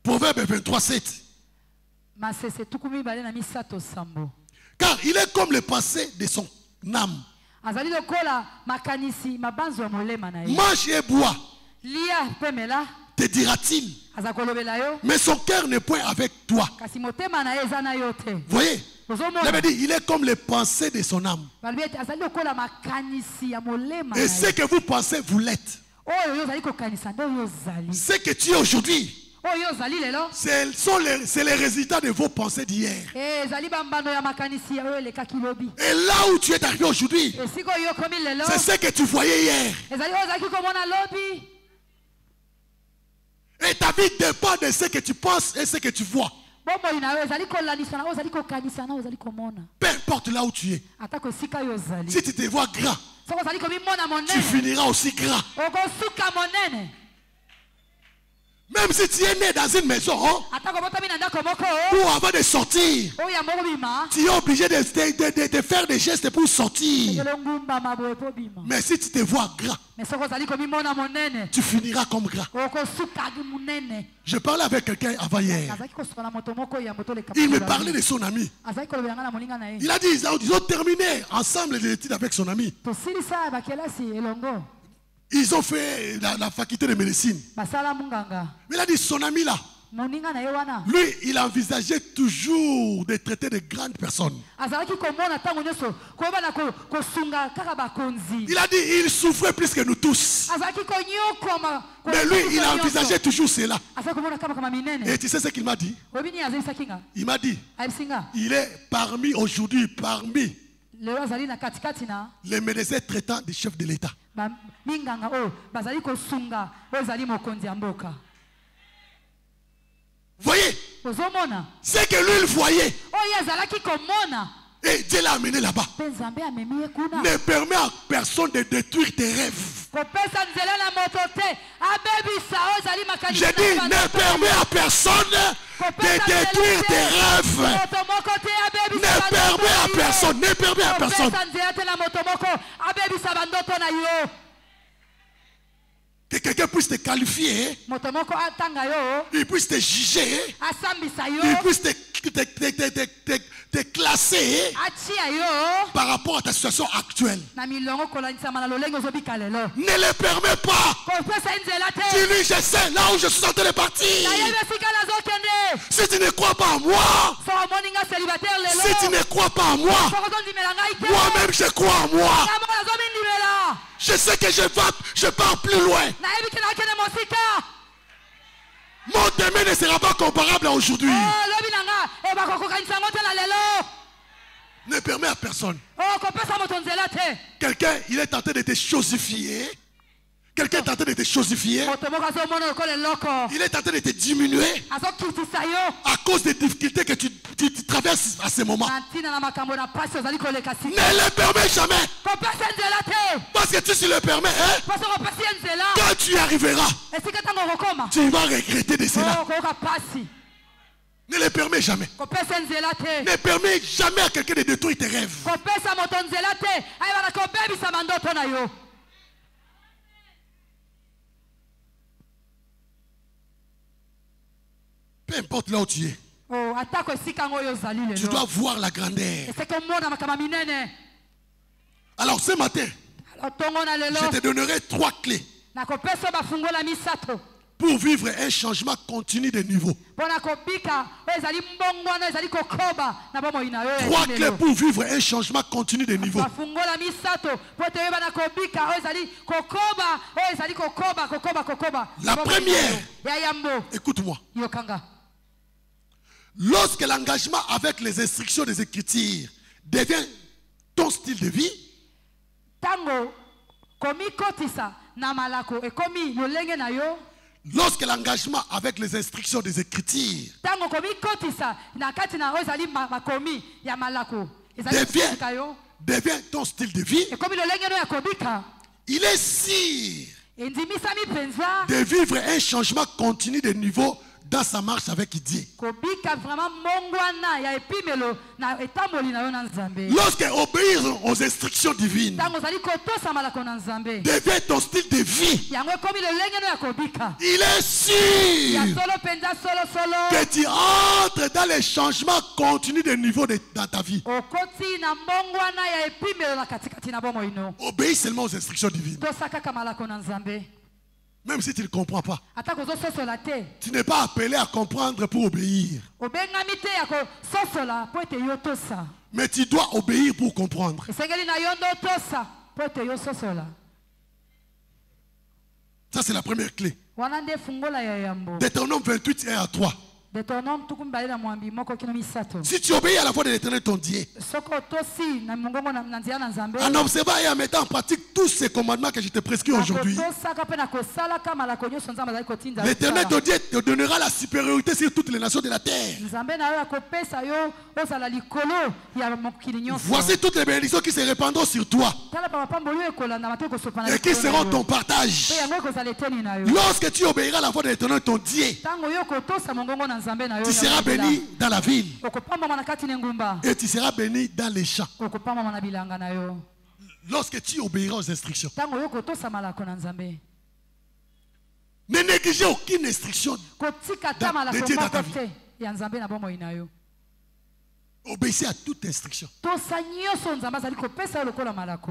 Proverbe 23, 7. Car il est comme le passé de son âme. Mange et bois, te dira-t-il. Mais son cœur n'est point avec toi. Voyez, il avait dit, il est comme le pensée de son âme. Et ce que vous pensez, vous l'êtes. Ce que tu es aujourd'hui, C'est les résultats de vos pensées d'hier. Et là où tu es arrivé aujourd'hui, c'est ce que tu voyais hier. Et ta vie dépend de ce que tu penses et ce que tu vois. Peu importe là où tu es. Si tu te vois gras, tu finiras aussi gras. Même si tu es né dans une maison, pour avant de sortir, tu es obligé de faire des gestes pour sortir. Mais si tu te vois gras, tu finiras comme gras. Je parlais avec quelqu'un avant hier. Il me parlait de son ami. Il a dit ils ont terminé ensemble les études avec son ami. Ils ont fait la faculté de médecine. Mais il a dit son ami là, lui, il envisageait toujours de traiter de grandes personnes. Il a dit il souffrait plus que nous tous. Mais lui, il envisageait toujours cela. Et tu sais ce qu'il m'a dit? Il m'a dit, il est parmi aujourd'hui, parmi les médecins traitants des chefs de l'État. Voyez, c'est que lui il voyait. Et Dieu l'a amené là-bas. Ne permet à personne de détruire tes rêves. J'ai dit, ne permet à personne de détruire tes rêves. Ne permet à personne, ne permet à personne. Que quelqu'un puisse te qualifier, il puisse te juger, il puisse te classer par rapport à ta situation actuelle. Ne le permets pas. Dis-lui, je sais là où je suis en train de partir. Si tu ne crois pas en moi, si tu ne crois pas en moi, moi-même je crois en moi. Je sais que je pars plus loin. Mon demain ne sera pas comparable à aujourd'hui. Ne permet à personne. Quelqu'un, il est tenté de te chosifier. Quelqu'un est tenté de te chosifier. Il est tenté de te diminuer à cause des difficultés que tu traverses à ce moment. Ne le permets jamais. Parce que si tu le permets, quand tu y arriveras, tu vas regretter de cela. Ne le permets jamais. Ne permets jamais à quelqu'un de détruire tes rêves. Peu importe là où tu es, tu dois voir la grandeur. Alors ce matin, je te donnerai 3 clés pour vivre un changement continu de niveau. 3 clés pour vivre un changement continu de niveau. La première, écoute-moi. Lorsque l'engagement avec les instructions des Écritures devient ton style de vie, lorsque l'engagement avec les instructions des Écritures devient ton style de vie, il est sûr de vivre un changement continu de niveau dans sa marche avec Dieu. Lorsque obéir aux instructions divines devient ton style de vie, il est sûr que tu entres dans les changements continus de niveau dans ta vie. Obéis seulement aux instructions divines. Même si tu ne comprends pas, tu n'es pas appelé à comprendre pour obéir. Mais tu dois obéir pour comprendre. Ça, c'est la première clé. Deutéronome 28, 1 à 3. Si tu obéis à la voix de l'Éternel ton Dieu, en observant et en mettant en pratique tous ces commandements que je te prescris aujourd'hui, l'Éternel ton Dieu te donnera la supériorité sur toutes les nations de la terre. Voici toutes les bénédictions qui se répandront sur toi et qui seront ton partage lorsque tu obéiras à la voix de l'Éternel ton Dieu. Tu seras béni dans la ville et tu seras béni dans les champs. Lorsque tu obéiras aux instructions, ne négligez aucune instruction de Dieu dans ta vie. Obéissez à toute instruction.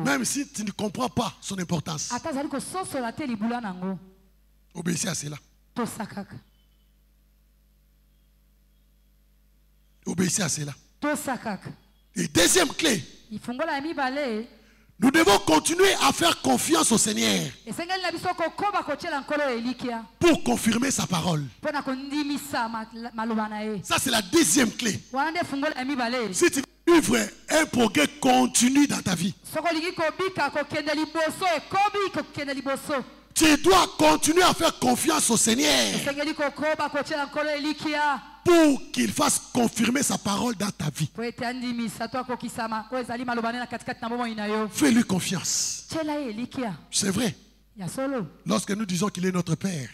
Même si tu ne comprends pas son importance, obéissez à cela. Obéissez à cela. Et deuxième clé, nous devons continuer à faire confiance au Seigneur pour confirmer sa parole. Ça, c'est la deuxième clé. Si tu veux vivre un progrès continu dans ta vie, tu dois continuer à faire confiance au Seigneur pour qu'il fasse confirmer sa parole dans ta vie. Fais-lui confiance. C'est vrai. Lorsque nous disons qu'il est notre Père,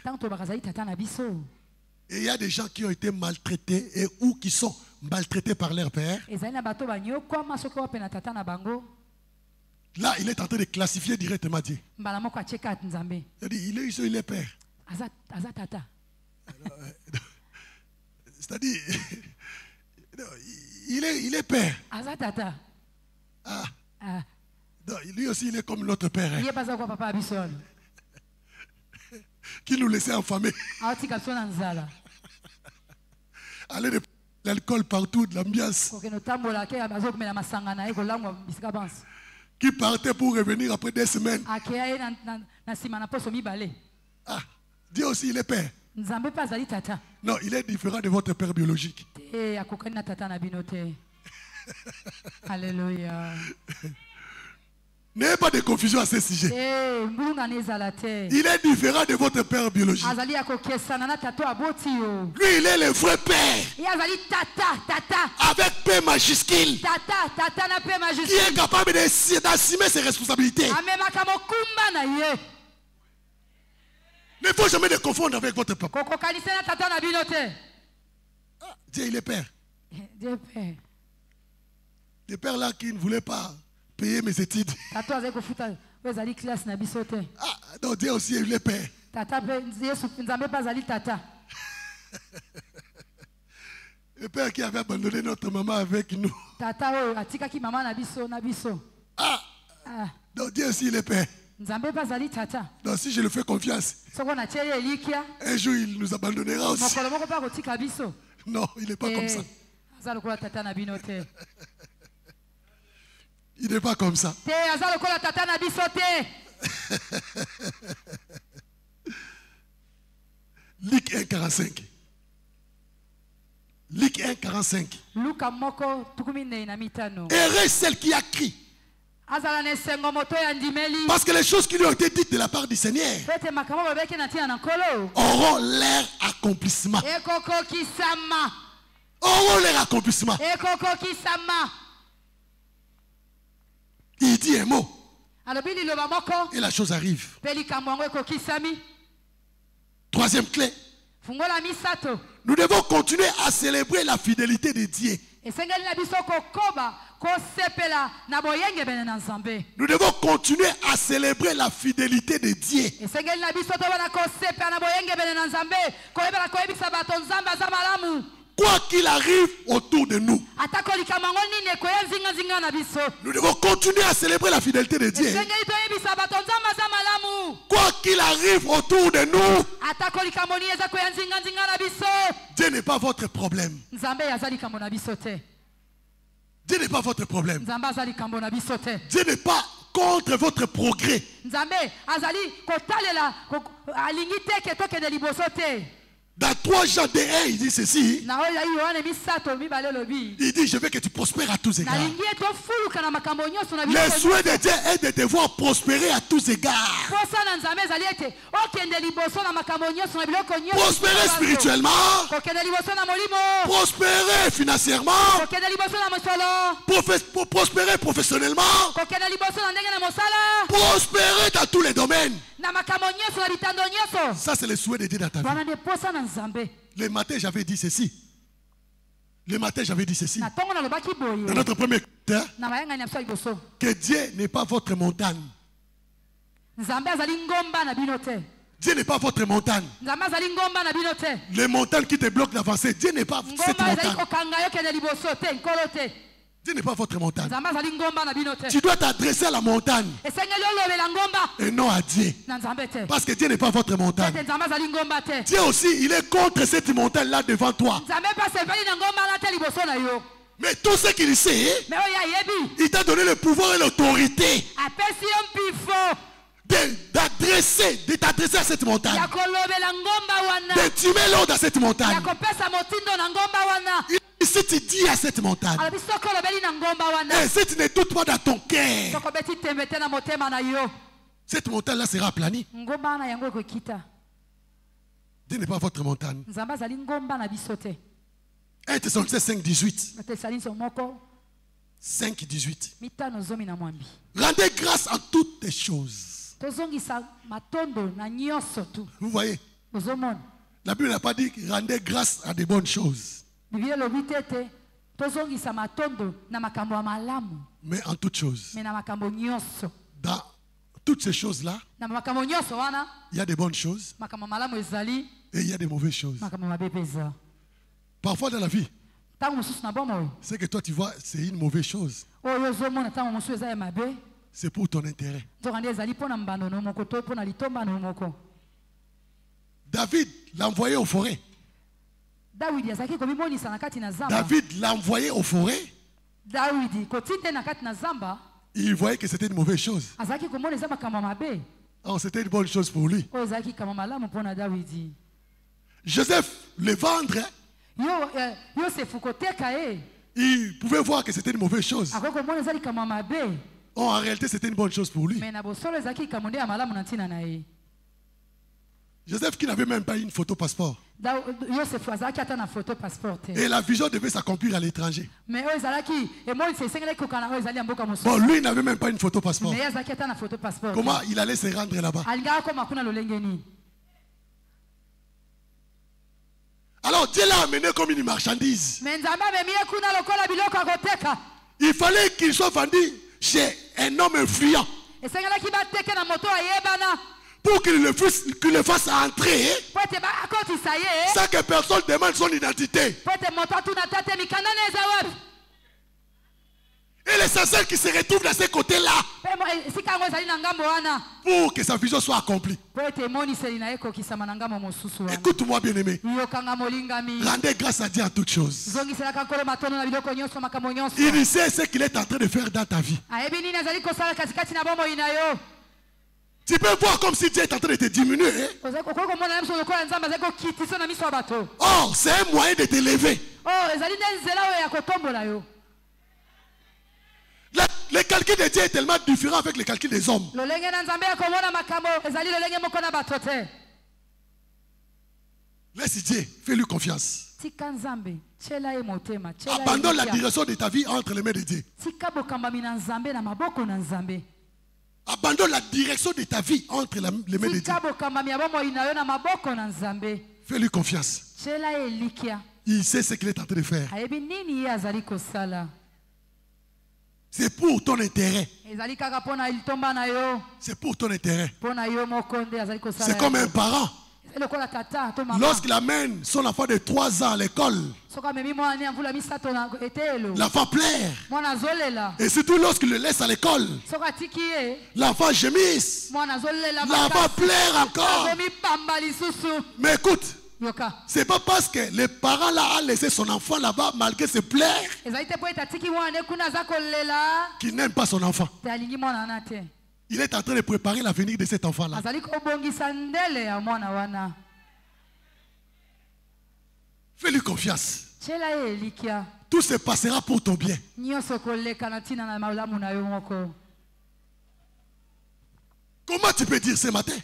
et il y a des gens qui ont été maltraités et ou qui sont maltraités par leur Père. Là, il est en train de classifier directement Dieu. Il est Père. C'est-à-dire, il est Père. Ah. Non, lui aussi, il est comme notre Père. Qui nous laissait enfermer. Aller de l'alcool partout, de l'ambiance. Qui partait pour revenir après des semaines. Ah, Dieu aussi, il est Père. Non, il est différent de votre père biologique. Alléluia. N'ayez pas de confusion à ce sujet. Il est différent de votre père biologique. Lui, il est le vrai père. Avec P majuscule. Qui est capable d'assumer ses responsabilités. Il ne faut jamais le confondre avec votre papa. Ah, Dieu, il est père. Le père là qui ne voulait pas payer mes études. Ah, non, Dieu aussi, il est père. Le père qui avait abandonné notre maman avec nous. Ah, non, Dieu aussi, il est père. Donc si je le fais confiance, un jour il nous abandonnera aussi. Non, il n'est pas comme ça. Il n'est pas comme ça. Luc 1,45. Luc 1,45. Heureuse celle qui a crié. Parce que les choses qui lui ont été dites de la part du Seigneur auront leur accomplissement. Auront leur accomplissement. Il dit un mot et la chose arrive. Troisième clé. Nous devons continuer à célébrer la fidélité de Dieu. Nous devons continuer à célébrer la fidélité de Dieu. Quoi qu'il arrive autour de nous, nous devons continuer à célébrer la fidélité de Dieu. Quoi qu'il arrive autour de nous, Dieu n'est pas votre problème. Dieu n'est pas votre problème. Dieu n'est pas contre votre progrès. Dans 3 Jean 1, il dit ceci. Il dit, je veux que tu prospères à tous égards. Le souhait de Dieu est de te voir prospérer à tous égards. Prospérer spirituellement. Prospérer financièrement. Prospérer professionnellement. Prospérer dans tous les domaines. Ça, c'est le souhait de Dieu dans ta vie. Le matin, j'avais dit ceci. Dans notre premier terre, que Dieu n'est pas votre montagne. Dieu n'est pas votre montagne. Les montagnes qui te bloquent d'avancer, Dieu n'est pas cette montagne. Dieu n'est pas votre montagne. Tu dois t'adresser à la montagne et non à Dieu. Parce que Dieu n'est pas votre montagne. Dieu aussi, il est contre cette montagne-là devant toi. Mais tout ce qu'il sait, il t'a donné le pouvoir et l'autorité de t'adresser à cette montagne, de tuer l'eau dans cette montagne. Et si tu dis à cette montagne, et si tu ne doutes pas dans ton cœur, cette montagne-là sera aplanie. Dieu n'est pas votre montagne. 1 Thessaloniciens 5:18. 5:18. Rendez grâce en toutes les choses. Vous voyez, la Bible n'a pas dit rendez grâce à des bonnes choses, mais en toutes choses. Dans toutes ces choses-là, il y a des bonnes choses et il y a des mauvaises choses. Parfois dans la vie, c'est que toi tu vois, c'est une mauvaise chose. C'est pour ton intérêt. David l'a envoyé aux forêts. David l'a envoyé aux forêts. Il voyait que c'était une mauvaise chose. Oh, c'était une bonne chose pour lui. Joseph, le vendre, il pouvait voir que c'était une mauvaise chose. Oh, en réalité, c'était une bonne chose pour lui. Joseph qui n'avait même pas une photo passeport. Et la vision devait s'accomplir à l'étranger. Bon, lui, il n'avait même pas une photo passeport. Comment il allait se rendre là-bas? Alors Dieu l'a amené comme une marchandise. Il fallait qu'il soit vendu chez un homme influent pour qu'il le fasse entrer sans que personne demande son identité. Et l'essentiel qui se retrouve dans ces côtés-là pour que sa vision soit accomplie. Écoute-moi bien aimé. Rendez grâce à Dieu en toutes choses. Il sait ce qu'il est en train de faire dans ta vie. Tu peux voir comme si Dieu est en train de te diminuer. Oh, c'est un moyen de t'élever. Le calcul de Dieu est tellement différent avec le calcul des hommes. Laisse Dieu, fais-lui confiance. Abandonne la direction de ta vie entre les mains de Dieu. Abandonne la direction de ta vie entre les mains de Dieu. Fais-lui confiance. Il sait ce qu'il est en train de faire. C'est pour ton intérêt. C'est pour ton intérêt. C'est comme un parent. Lorsqu'il amène son enfant de 3 ans à l'école, l'enfant pleure. Et surtout lorsqu'il le laisse à l'école, l'enfant gémisse. L'enfant pleure encore. Mais écoute, C'est pas parce que le parent là a laissé son enfant là-bas malgré ses pleurs qu'il n'aime pas son enfant. Il est en train de préparer l'avenir de cet enfant là. Fais-lui confiance. Tout se passera pour ton bien. Comment tu peux dire ce matin?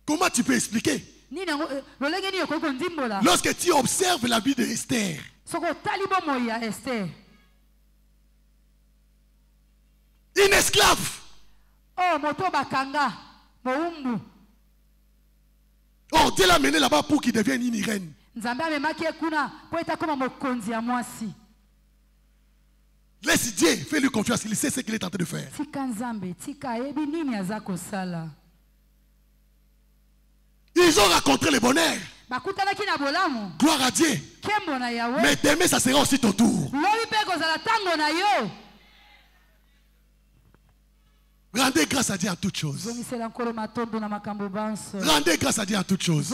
Comment tu peux expliquer? Lorsque tu observes la vie de Esther, une esclave. Oh, Dieu l'a mené là-bas pour qu'il devienne une reine. Laisse Dieu, fais-lui confiance, il sait ce qu'il est en train de faire. Ils ont rencontré le bonheur. Gloire à Dieu. Mais demain, ça sera aussi ton tour. Rendez grâce à Dieu en toutes choses. Rendez grâce à Dieu en toutes choses.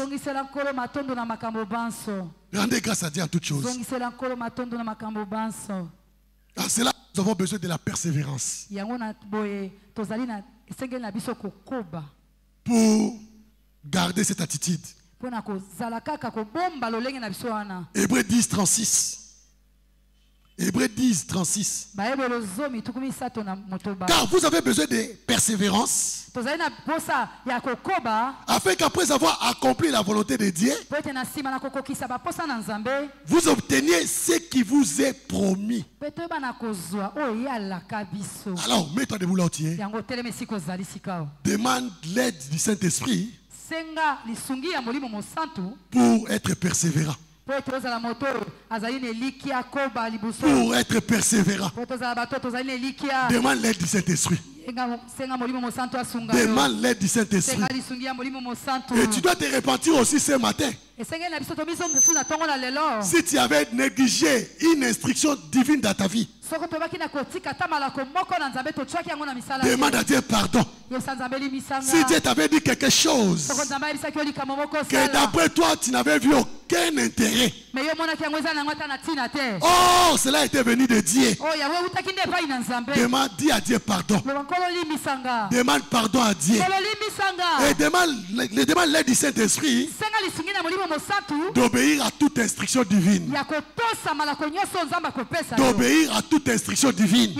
Rendez grâce à Dieu en toutes choses. En cela, nous avons besoin de la persévérance. Pour garder cette attitude. Hébreux 10, 36. Hébreux 10, 36. Car vous avez besoin de persévérance, afin qu'après avoir accompli la volonté de Dieu, vous obteniez ce qui vous est promis. Alors, mets-toi debout là où tu es. Demande l'aide du Saint-Esprit pour être persévérant. Pour être persévérant. Demande l'aide du Saint-Esprit. Demande l'aide du Saint-Esprit. Et tu dois te repentir aussi ce matin. Si tu avais négligé une instruction divine dans ta vie, demande à Dieu pardon. Si Dieu t'avait dit quelque chose que d'après toi tu n'avais vu aucun intérêt, oh, cela était venu de Dieu. Demande, dis à Dieu pardon. Demande pardon à Dieu. Et demande l'aide du Saint-Esprit d'obéir à toute instruction divine. D'obéir à toute instruction divine.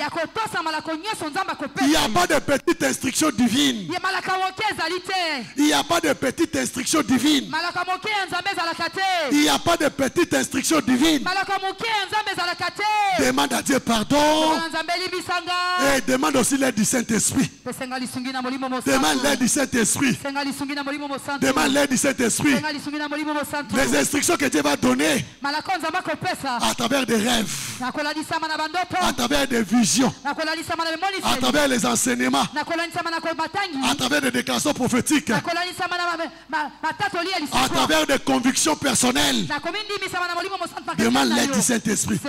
Il n'y a pas de petite instruction divine. Il n'y a pas de petite instruction divine. Il n'y a pas de petite instruction divine. Demande à Dieu pardon. Et demande aussi l'aide du Saint-Esprit. Demande l'aide du Saint-Esprit. Demande l'aide du Saint-Esprit. Les instructions que Dieu va donner à travers des rêves, à travers des visions, à travers les enseignements, à travers des déclarations prophétiques, à travers des convictions personnelles. Demande l'aide du Saint-Esprit.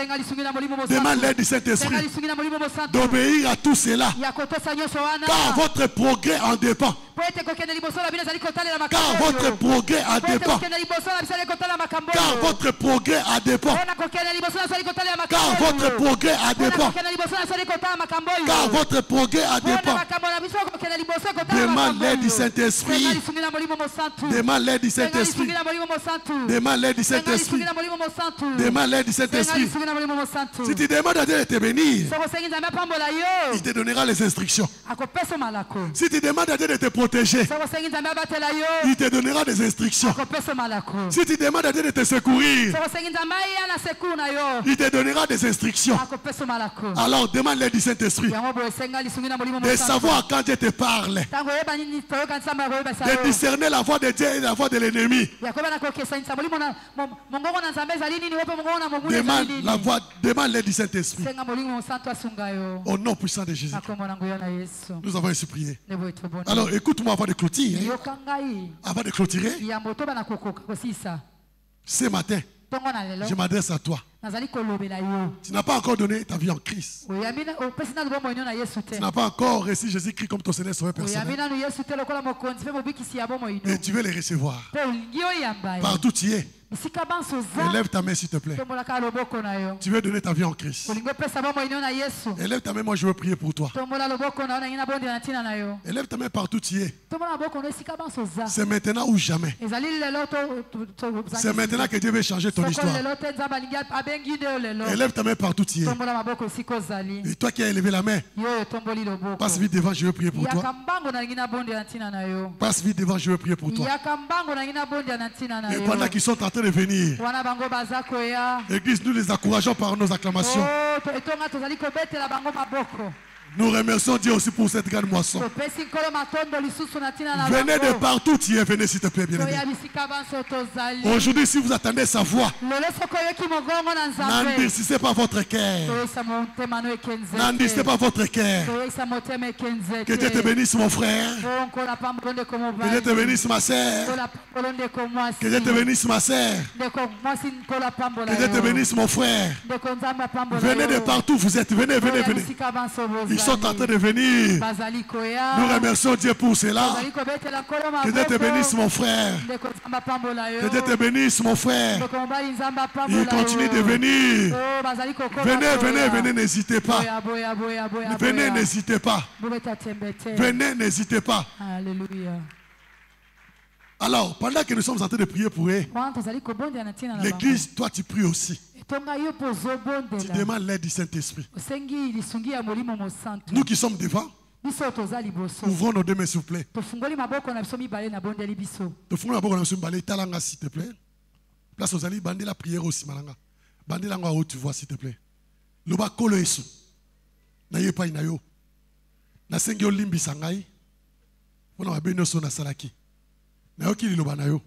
Demande l'aide du Saint-Esprit d'obéir à tout cela. Car votre progrès en dépend. Car votre progrès en dépend. Car votre progrès en dépend. Car votre progrès en dépend. Car votre progrès en dépend. Demande l'aide du Saint-Esprit. Demande l'aide du Saint-Esprit. Demande l'aide du Saint-Esprit. Demande l'aide du Saint-Esprit. Si tu demandes à Dieu de te bénir, il te donnera les instructions. Si tu demandes à Dieu de te protéger, il te donnera des instructions. Si tu demandes à Dieu de te secourir, il te donnera des instructions. Alors demande l'aide du Saint-Esprit de savoir quand Dieu te parle, de discerner la voix de Dieu et la voix de l'ennemi. Demande l'aide du Saint-Esprit. Au nom puissant de Jésus. Nous avons ainsi prié. Alors écoute-moi avant de clôturer. Avant de clôturer. Ce matin, je m'adresse à toi. Tu n'as pas encore donné ta vie en Christ. Tu n'as pas encore reçu Jésus-Christ comme ton Seigneur Sauveur personnel. Et tu veux les recevoir. Partout tu es. Élève ta main s'il te plaît. Tu veux donner ta vie en Christ. Élève ta main, moi je veux prier pour toi. Élève ta main partout tu es. C'est maintenant ou jamais. C'est maintenant que Dieu veut changer ton histoire. Élève ta main partout tu es. Et toi qui as élevé la main, passe vite devant, je veux prier pour toi. Passe vite devant, je veux prier pour toi. Et pendant qu'ils sont en train de venir, Église, nous les encourageons par nos acclamations. Nous remercions Dieu aussi pour cette grande moisson. Venez de partout, tu es, venez s'il te plaît, bien aimé. Aujourd'hui, si vous attendez sa voix, n'endurcissez pas votre cœur. N'endurcissez pas votre cœur. Que Dieu te bénisse, mon frère. Que Dieu te bénisse, ma sœur. Que Dieu te bénisse, ma sœur. Que Dieu te bénisse, mon frère. Venez de partout, vous êtes. Venez, venez, venez. Ils sont en train de venir. Nous remercions Dieu pour cela. Que Dieu te bénisse, mon frère. Que Dieu te bénisse, mon frère. Il continue de venir. Venez, venez, venez, n'hésitez pas. Venez, n'hésitez pas. Venez, n'hésitez pas. Alléluia. Alors, pendant que nous sommes en train de prier pour eux, l'église, toi tu pries aussi. Tu demandes l'aide du Saint-Esprit. Nous qui sommes devant, ouvrons nos deux mains s'il vous plaît. Ouvrons la talanga s'il te plaît. Place aux alliés, bandez la prière aussi malanga. Bandez la où tu vois s'il te plaît. Loba kolo esu. Naye pa inayo. Na sengyo limbi sangai. Wana wabeno so na salaki. Na yoki liloba na yo.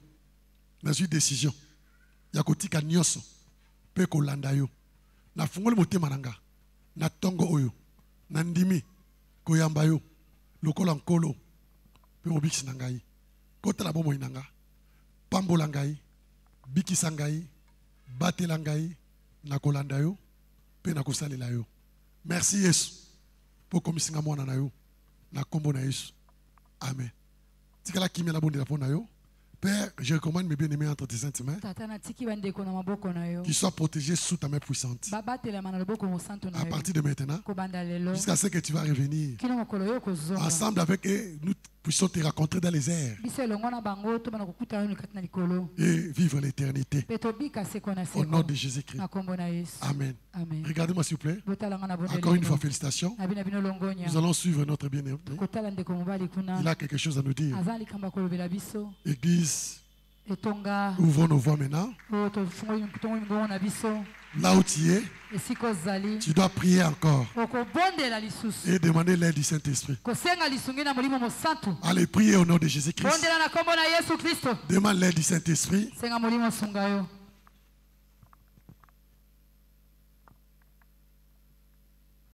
Na zui décision. Ya kotika nyoso. Pe kolanda yo. Na fungole motema nanga. Na tongo oyo. Na ndimi. Koyamba yo. Lokola nkolo. Pe mobiksi nangai. Kota la bomo inanga. Pambo langai. Biki sangai. Bate langai. Na kolanda yo. Pe na kosalela yo. Merci Yesu. Pour komisinga mwana na yo. Na kombo na Yesu. Amen. Tikala kimi la bonde la pona yo. Père, je recommande mes bien-aimés entre tes saintes mains. Qu'ils soient protégés sous ta main puissante. À partir de maintenant, jusqu'à ce que tu vas revenir. Ensemble avec eux, nous puissions te rencontrer dans les airs. Et vivre l'éternité. Au nom de Jésus-Christ. Amen. Regardez-moi s'il vous plaît. Encore une fois, félicitations. Nous allons suivre notre bien-aimé. Il a quelque chose à nous dire. Église, ouvrons nos voix maintenant. Là où tu es, tu dois prier encore et demander l'aide du Saint-Esprit. Allez, prier au nom de Jésus-Christ. Demande l'aide du Saint-Esprit.